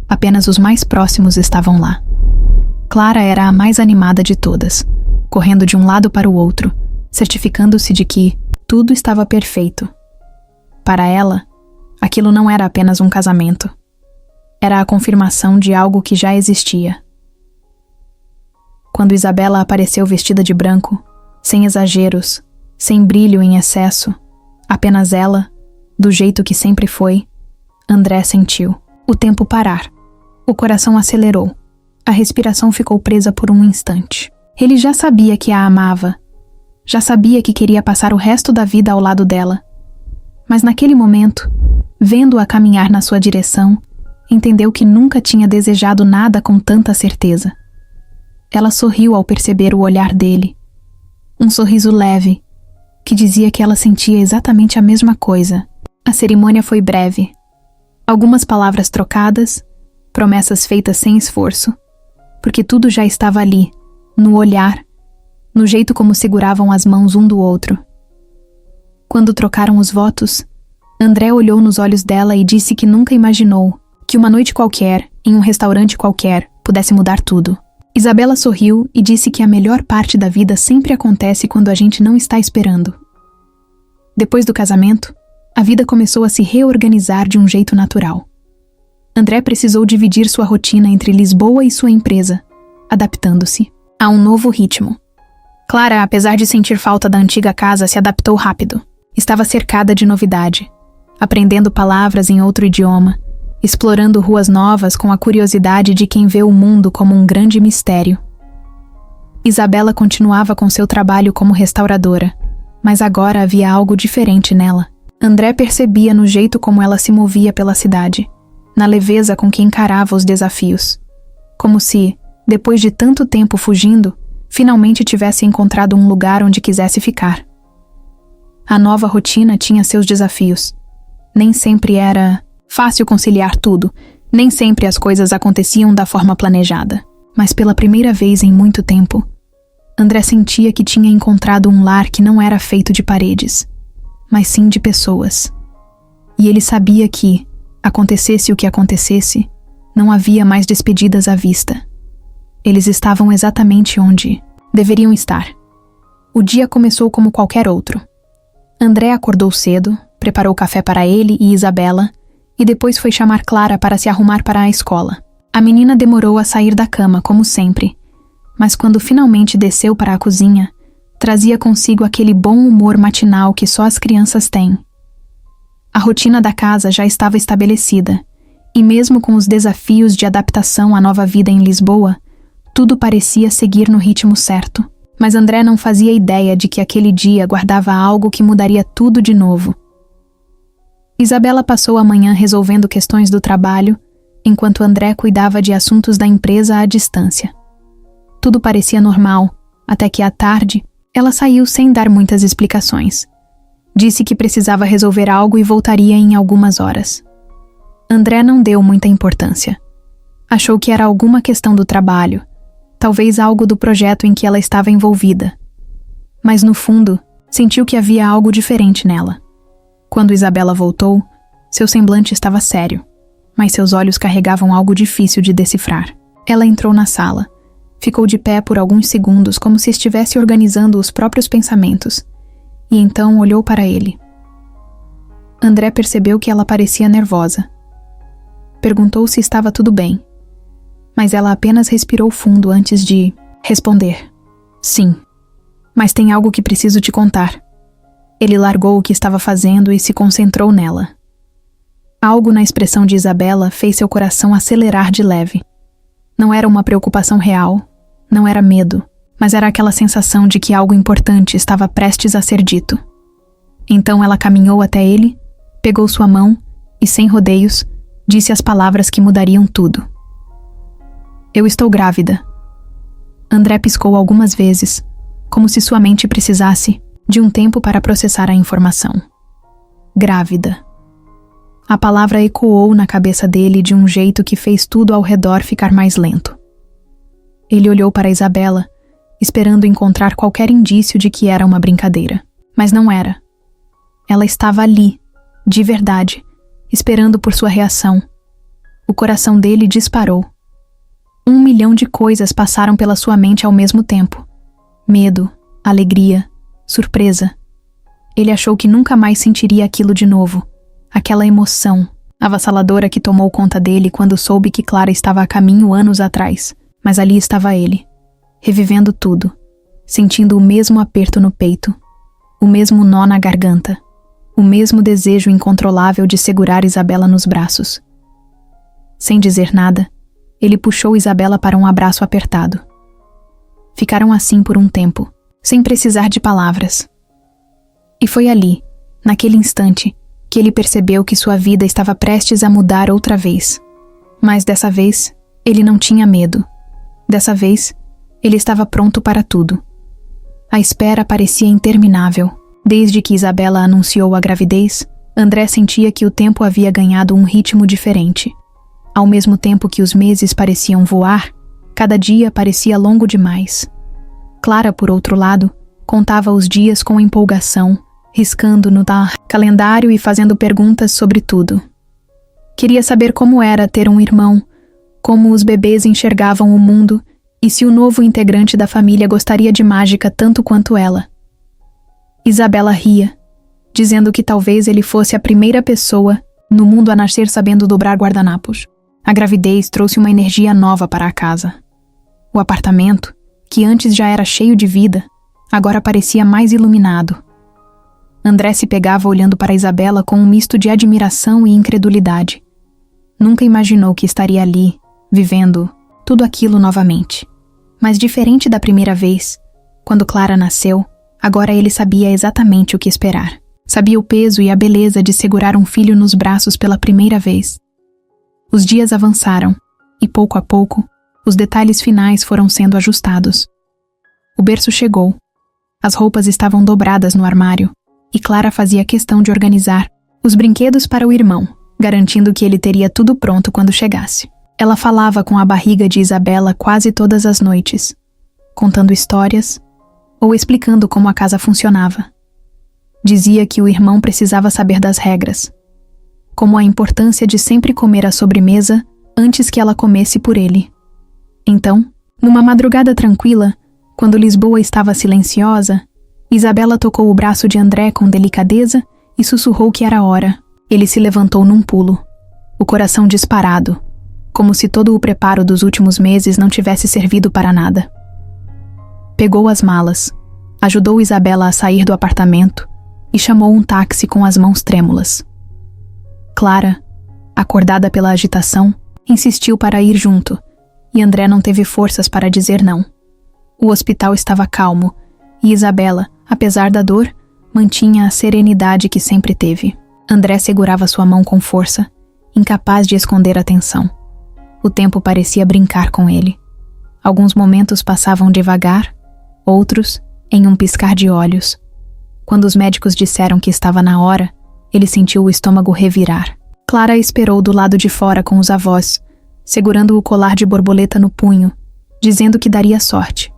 Apenas os mais próximos estavam lá. Clara era a mais animada de todas, correndo de um lado para o outro, certificando-se de que tudo estava perfeito. Para ela, aquilo não era apenas um casamento. Era a confirmação de algo que já existia. Quando Isabela apareceu vestida de branco, sem exageros, sem brilho em excesso, apenas ela, do jeito que sempre foi, André sentiu o tempo parar. O coração acelerou. A respiração ficou presa por um instante. Ele já sabia que a amava. Já sabia que queria passar o resto da vida ao lado dela. Mas naquele momento, vendo-a caminhar na sua direção, entendeu que nunca tinha desejado nada com tanta certeza. Ela sorriu ao perceber o olhar dele. Um sorriso leve, que dizia que ela sentia exatamente a mesma coisa. A cerimônia foi breve. Algumas palavras trocadas, promessas feitas sem esforço, porque tudo já estava ali, no olhar, no jeito como seguravam as mãos um do outro. Quando trocaram os votos, André olhou nos olhos dela e disse que nunca imaginou que uma noite qualquer, em um restaurante qualquer, pudesse mudar tudo. Isabela sorriu e disse que a melhor parte da vida sempre acontece quando a gente não está esperando. Depois do casamento, a vida começou a se reorganizar de um jeito natural. André precisou dividir sua rotina entre Lisboa e sua empresa, adaptando-se a um novo ritmo. Clara, apesar de sentir falta da antiga casa, se adaptou rápido. Estava cercada de novidade, aprendendo palavras em outro idioma, explorando ruas novas com a curiosidade de quem vê o mundo como um grande mistério. Isabela continuava com seu trabalho como restauradora, mas agora havia algo diferente nela. André percebia no jeito como ela se movia pela cidade, na leveza com que encarava os desafios. Como se, depois de tanto tempo fugindo, finalmente tivesse encontrado um lugar onde quisesse ficar. A nova rotina tinha seus desafios. Nem sempre era fácil conciliar tudo, nem sempre as coisas aconteciam da forma planejada. Mas pela primeira vez em muito tempo, André sentia que tinha encontrado um lar que não era feito de paredes, mas sim de pessoas. E ele sabia que, acontecesse o que acontecesse, não havia mais despedidas à vista. Eles estavam exatamente onde deveriam estar. O dia começou como qualquer outro. André acordou cedo, preparou café para ele e Isabela, e depois foi chamar Clara para se arrumar para a escola. A menina demorou a sair da cama, como sempre, mas quando finalmente desceu para a cozinha, trazia consigo aquele bom humor matinal que só as crianças têm. A rotina da casa já estava estabelecida, e mesmo com os desafios de adaptação à nova vida em Lisboa, tudo parecia seguir no ritmo certo. Mas André não fazia ideia de que aquele dia guardava algo que mudaria tudo de novo. Isabela passou a manhã resolvendo questões do trabalho, enquanto André cuidava de assuntos da empresa à distância. Tudo parecia normal, até que à tarde, ela saiu sem dar muitas explicações. Disse que precisava resolver algo e voltaria em algumas horas. André não deu muita importância. Achou que era alguma questão do trabalho, talvez algo do projeto em que ela estava envolvida. Mas no fundo, sentiu que havia algo diferente nela. Quando Isabela voltou, seu semblante estava sério, mas seus olhos carregavam algo difícil de decifrar. Ela entrou na sala, ficou de pé por alguns segundos como se estivesse organizando os próprios pensamentos, e então olhou para ele. André percebeu que ela parecia nervosa. Perguntou se estava tudo bem, mas ela apenas respirou fundo antes de responder. Sim, mas tem algo que preciso te contar. Ele largou o que estava fazendo e se concentrou nela. Algo na expressão de Isabela fez seu coração acelerar de leve. Não era uma preocupação real, não era medo, mas era aquela sensação de que algo importante estava prestes a ser dito. Então ela caminhou até ele, pegou sua mão e, sem rodeios, disse as palavras que mudariam tudo. Eu estou grávida. André piscou algumas vezes, como se sua mente precisasse de um tempo para processar a informação. Grávida. A palavra ecoou na cabeça dele de um jeito que fez tudo ao redor ficar mais lento. Ele olhou para Isabela, esperando encontrar qualquer indício de que era uma brincadeira, mas não era. Ela estava ali, de verdade, esperando por sua reação. O coração dele disparou. 1 milhão de coisas passaram pela sua mente ao mesmo tempo. Medo, alegria, surpresa. Ele achou que nunca mais sentiria aquilo de novo. Aquela emoção avassaladora que tomou conta dele quando soube que Clara estava a caminho anos atrás. Mas ali estava ele, revivendo tudo, sentindo o mesmo aperto no peito, o mesmo nó na garganta, o mesmo desejo incontrolável de segurar Isabela nos braços. Sem dizer nada, ele puxou Isabela para um abraço apertado. Ficaram assim por um tempo, sem precisar de palavras. E foi ali, naquele instante, que ele percebeu que sua vida estava prestes a mudar outra vez. Mas dessa vez, ele não tinha medo. Dessa vez, ele estava pronto para tudo. A espera parecia interminável. Desde que Isabela anunciou a gravidez, André sentia que o tempo havia ganhado um ritmo diferente. Ao mesmo tempo que os meses pareciam voar, cada dia parecia longo demais. Clara, por outro lado, contava os dias com empolgação, riscando no calendário e fazendo perguntas sobre tudo. Queria saber como era ter um irmão, como os bebês enxergavam o mundo e se o novo integrante da família gostaria de mágica tanto quanto ela. Isabela ria, dizendo que talvez ele fosse a primeira pessoa no mundo a nascer sabendo dobrar guardanapos. A gravidez trouxe uma energia nova para a casa. O apartamento, que antes já era cheio de vida, agora parecia mais iluminado. André se pegava olhando para Isabela com um misto de admiração e incredulidade. Nunca imaginou que estaria ali, vivendo tudo aquilo novamente. Mas diferente da primeira vez, quando Clara nasceu, agora ele sabia exatamente o que esperar. Sabia o peso e a beleza de segurar um filho nos braços pela primeira vez. Os dias avançaram, e pouco a pouco, os detalhes finais foram sendo ajustados. O berço chegou. As roupas estavam dobradas no armário, e Clara fazia questão de organizar os brinquedos para o irmão, garantindo que ele teria tudo pronto quando chegasse. Ela falava com a barriga de Isabela quase todas as noites, contando histórias ou explicando como a casa funcionava. Dizia que o irmão precisava saber das regras, como a importância de sempre comer a sobremesa antes que ela comesse por ele. Então, Numa madrugada tranquila, quando Lisboa estava silenciosa, Isabela tocou o braço de André com delicadeza e sussurrou que era hora. Ele se levantou num pulo, o coração disparado, como se todo o preparo dos últimos meses não tivesse servido para nada. Pegou as malas, ajudou Isabela a sair do apartamento e chamou um táxi com as mãos trêmulas. Clara, acordada pela agitação, insistiu para ir junto, e André não teve forças para dizer não. O hospital estava calmo, e Isabela, apesar da dor, mantinha a serenidade que sempre teve. André segurava sua mão com força, incapaz de esconder a tensão. O tempo parecia brincar com ele. Alguns momentos passavam devagar, outros em um piscar de olhos. Quando os médicos disseram que estava na hora, ele sentiu o estômago revirar. Clara esperou do lado de fora com os avós, segurando o colar de borboleta no punho, dizendo que daria sorte.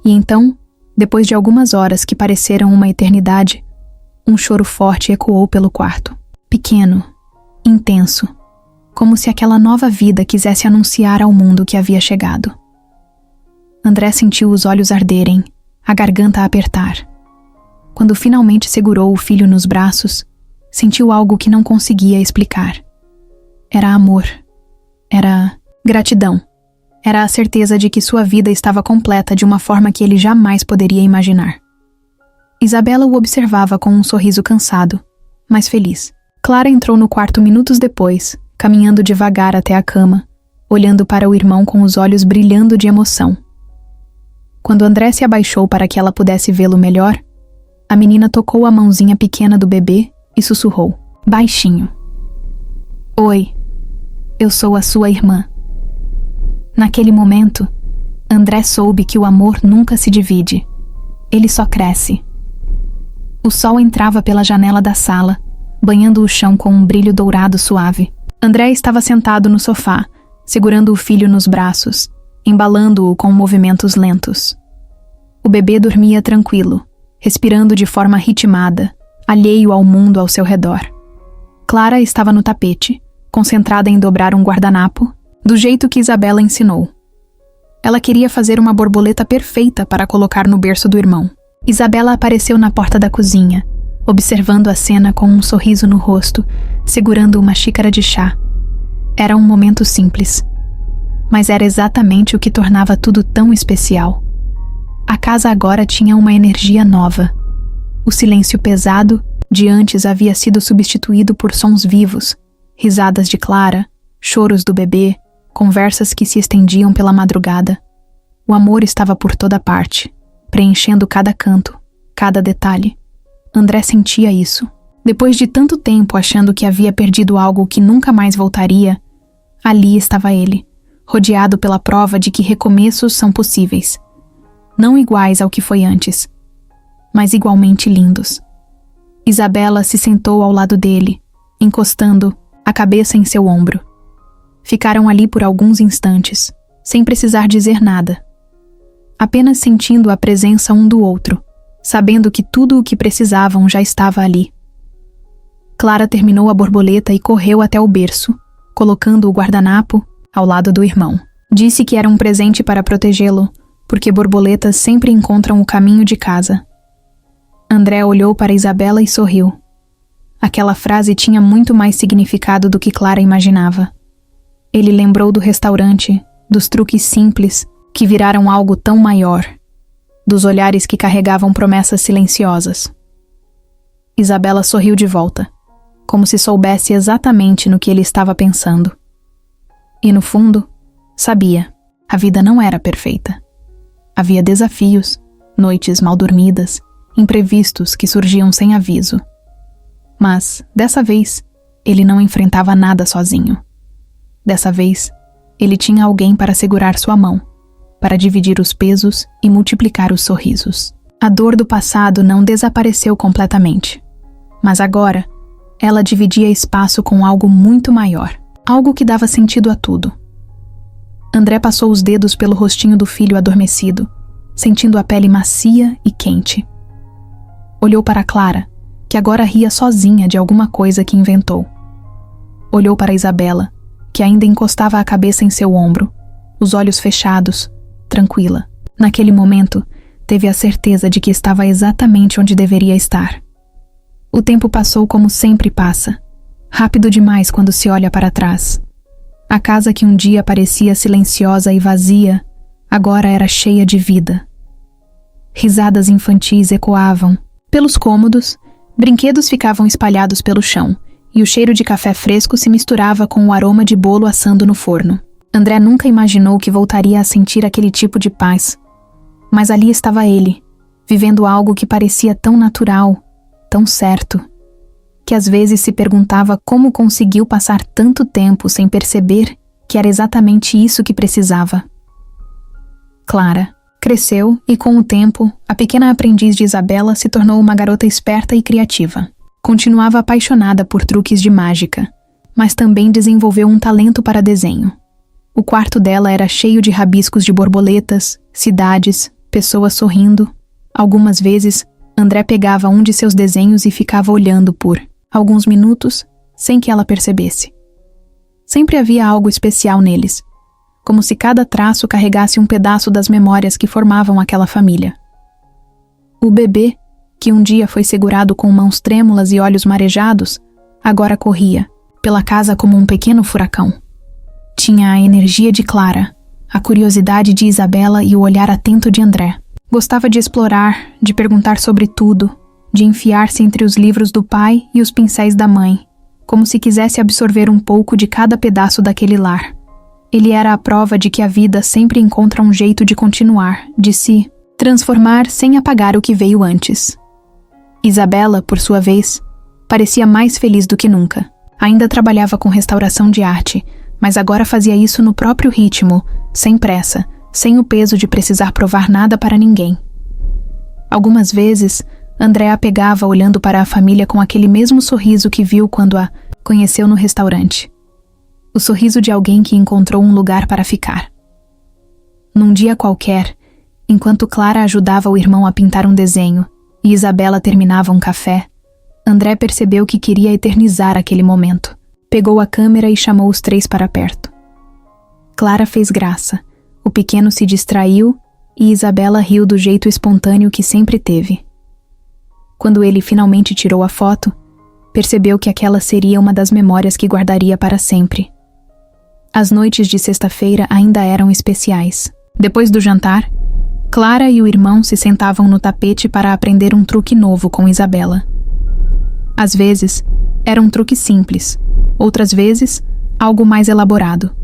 E então, depois de algumas horas que pareceram uma eternidade, um choro forte ecoou pelo quarto. Pequeno, intenso, como se aquela nova vida quisesse anunciar ao mundo que havia chegado. André sentiu os olhos arderem, a garganta apertar. Quando finalmente segurou o filho nos braços, sentiu algo que não conseguia explicar. Era amor. Era gratidão. Era a certeza de que sua vida estava completa de uma forma que ele jamais poderia imaginar. Isabela o observava com um sorriso cansado, mas feliz. Clara entrou no quarto minutos depois, caminhando devagar até a cama, olhando para o irmão com os olhos brilhando de emoção. Quando André se abaixou para que ela pudesse vê-lo melhor, a menina tocou a mãozinha pequena do bebê e sussurrou, baixinho: "Oi, eu sou a sua irmã." Naquele momento, André soube que o amor nunca se divide. Ele só cresce. O sol entrava pela janela da sala, banhando o chão com um brilho dourado suave. André estava sentado no sofá, segurando o filho nos braços, embalando-o com movimentos lentos. O bebê dormia tranquilo, respirando de forma ritmada, alheio ao mundo ao seu redor. Clara estava no tapete, concentrada em dobrar um guardanapo, do jeito que Isabela ensinou. Ela queria fazer uma borboleta perfeita para colocar no berço do irmão. Isabela apareceu na porta da cozinha, observando a cena com um sorriso no rosto, segurando uma xícara de chá. Era um momento simples, mas era exatamente o que tornava tudo tão especial. A casa agora tinha uma energia nova. O silêncio pesado de antes havia sido substituído por sons vivos, risadas de Clara, choros do bebê, conversas que se estendiam pela madrugada. O amor estava por toda parte, preenchendo cada canto, cada detalhe. André sentia isso. Depois de tanto tempo achando que havia perdido algo que nunca mais voltaria, ali estava ele, rodeado pela prova de que recomeços são possíveis. Não iguais ao que foi antes, mas igualmente lindos. Isabela se sentou ao lado dele, encostando a cabeça em seu ombro. Ficaram ali por alguns instantes, sem precisar dizer nada. Apenas sentindo a presença um do outro, sabendo que tudo o que precisavam já estava ali. Clara terminou a borboleta e correu até o berço, colocando o guardanapo ao lado do irmão. Disse que era um presente para protegê-lo, porque borboletas sempre encontram o caminho de casa. André olhou para Isabela e sorriu. Aquela frase tinha muito mais significado do que Clara imaginava. Ele lembrou do restaurante, dos truques simples que viraram algo tão maior, dos olhares que carregavam promessas silenciosas. Isabela sorriu de volta, como se soubesse exatamente no que ele estava pensando. E no fundo, sabia, a vida não era perfeita. Havia desafios, noites mal dormidas, imprevistos que surgiam sem aviso. Mas, dessa vez, ele não enfrentava nada sozinho. Dessa vez, ele tinha alguém para segurar sua mão, para dividir os pesos e multiplicar os sorrisos. A dor do passado não desapareceu completamente, mas agora, ela dividia espaço com algo muito maior, algo que dava sentido a tudo. André passou os dedos pelo rostinho do filho adormecido, sentindo a pele macia e quente. Olhou para Clara, que agora ria sozinha de alguma coisa que inventou. Olhou para Isabela, que ainda encostava a cabeça em seu ombro, os olhos fechados, tranquila. Naquele momento, teve a certeza de que estava exatamente onde deveria estar. O tempo passou como sempre passa, rápido demais quando se olha para trás. A casa que um dia parecia silenciosa e vazia, agora era cheia de vida. Risadas infantis ecoavam. Pelos cômodos, brinquedos ficavam espalhados pelo chão, e o cheiro de café fresco se misturava com o aroma de bolo assando no forno. André nunca imaginou que voltaria a sentir aquele tipo de paz. Mas ali estava ele, vivendo algo que parecia tão natural, tão certo, que às vezes se perguntava como conseguiu passar tanto tempo sem perceber que era exatamente isso que precisava. Clara cresceu e, com o tempo, a pequena aprendiz de Isabela se tornou uma garota esperta e criativa. Continuava apaixonada por truques de mágica, mas também desenvolveu um talento para desenho. O quarto dela era cheio de rabiscos de borboletas, cidades, pessoas sorrindo. Algumas vezes, André pegava um de seus desenhos e ficava olhando por alguns minutos, sem que ela percebesse. Sempre havia algo especial neles, como se cada traço carregasse um pedaço das memórias que formavam aquela família. O bebê, que um dia foi segurado com mãos trêmulas e olhos marejados, agora corria pela casa como um pequeno furacão. Tinha a energia de Clara, a curiosidade de Isabela e o olhar atento de André. Gostava de explorar, de perguntar sobre tudo, de enfiar-se entre os livros do pai e os pincéis da mãe, como se quisesse absorver um pouco de cada pedaço daquele lar. Ele era a prova de que a vida sempre encontra um jeito de continuar, de se transformar sem apagar o que veio antes. Isabela, por sua vez, parecia mais feliz do que nunca. Ainda trabalhava com restauração de arte, mas agora fazia isso no próprio ritmo, sem pressa, sem o peso de precisar provar nada para ninguém. Algumas vezes, André a pegava olhando para a família com aquele mesmo sorriso que viu quando a conheceu no restaurante. O sorriso de alguém que encontrou um lugar para ficar. Num dia qualquer, enquanto Clara ajudava o irmão a pintar um desenho e Isabela terminava um café, André percebeu que queria eternizar aquele momento. Pegou a câmera e chamou os três para perto. Clara fez graça, o pequeno se distraiu e Isabela riu do jeito espontâneo que sempre teve. Quando ele finalmente tirou a foto, percebeu que aquela seria uma das memórias que guardaria para sempre. As noites de sexta-feira ainda eram especiais. Depois do jantar, Clara e o irmão se sentavam no tapete para aprender um truque novo com Isabela. Às vezes, era um truque simples, outras vezes, algo mais elaborado.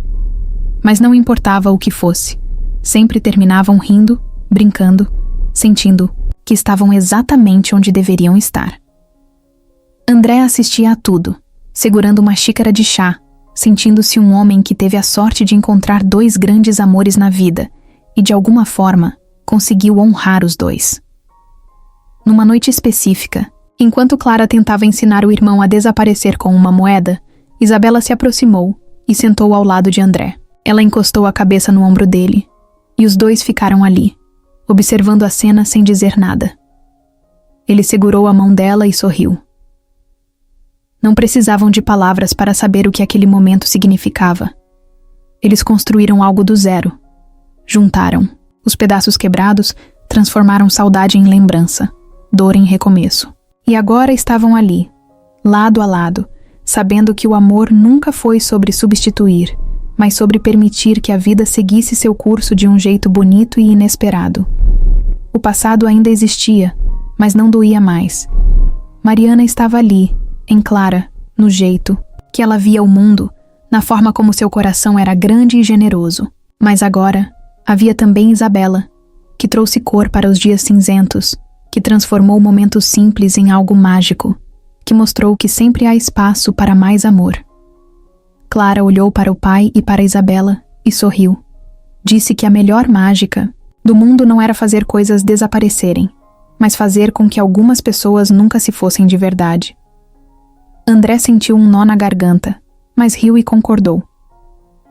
Mas não importava o que fosse, sempre terminavam rindo, brincando, sentindo que estavam exatamente onde deveriam estar. André assistia a tudo, segurando uma xícara de chá, sentindo-se um homem que teve a sorte de encontrar dois grandes amores na vida e, de alguma forma, conseguiu honrar os dois. Numa noite específica, enquanto Clara tentava ensinar o irmão a desaparecer com uma moeda, Isabela se aproximou e sentou ao lado de André. Ela encostou a cabeça no ombro dele, e os dois ficaram ali, observando a cena sem dizer nada. Ele segurou a mão dela e sorriu. Não precisavam de palavras para saber o que aquele momento significava. Eles construíram algo do zero. Juntaram. Os pedaços quebrados transformaram saudade em lembrança, dor em recomeço. E agora estavam ali, lado a lado, sabendo que o amor nunca foi sobre substituir, mas sobre permitir que a vida seguisse seu curso de um jeito bonito e inesperado. O passado ainda existia, mas não doía mais. Mariana estava ali, em Clara, no jeito que ela via o mundo, na forma como seu coração era grande e generoso. Mas agora, havia também Isabela, que trouxe cor para os dias cinzentos, que transformou momentos simples em algo mágico, que mostrou que sempre há espaço para mais amor. Clara olhou para o pai e para Isabela e sorriu. Disse que a melhor mágica do mundo não era fazer coisas desaparecerem, mas fazer com que algumas pessoas nunca se fossem de verdade. André sentiu um nó na garganta, mas riu e concordou.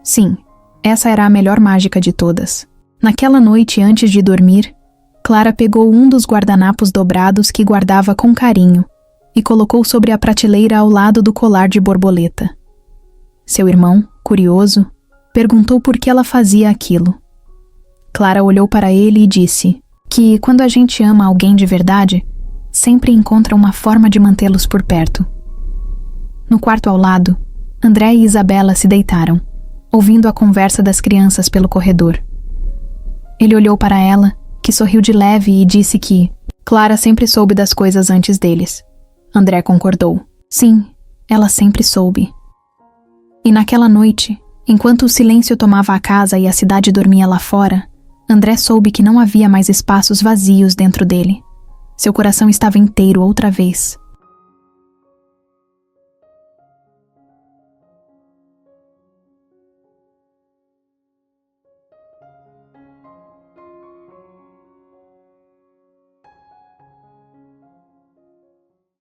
Sim, essa era a melhor mágica de todas. Naquela noite antes de dormir, Clara pegou um dos guardanapos dobrados que guardava com carinho e colocou sobre a prateleira ao lado do colar de borboleta. Seu irmão, curioso, perguntou por que ela fazia aquilo. Clara olhou para ele e disse que, quando a gente ama alguém de verdade, sempre encontra uma forma de mantê-los por perto. No quarto ao lado, André e Isabela se deitaram, ouvindo a conversa das crianças pelo corredor. Ele olhou para ela, que sorriu de leve e disse que Clara sempre soube das coisas antes deles. André concordou. Sim, ela sempre soube. E naquela noite, enquanto o silêncio tomava a casa e a cidade dormia lá fora, André soube que não havia mais espaços vazios dentro dele. Seu coração estava inteiro outra vez.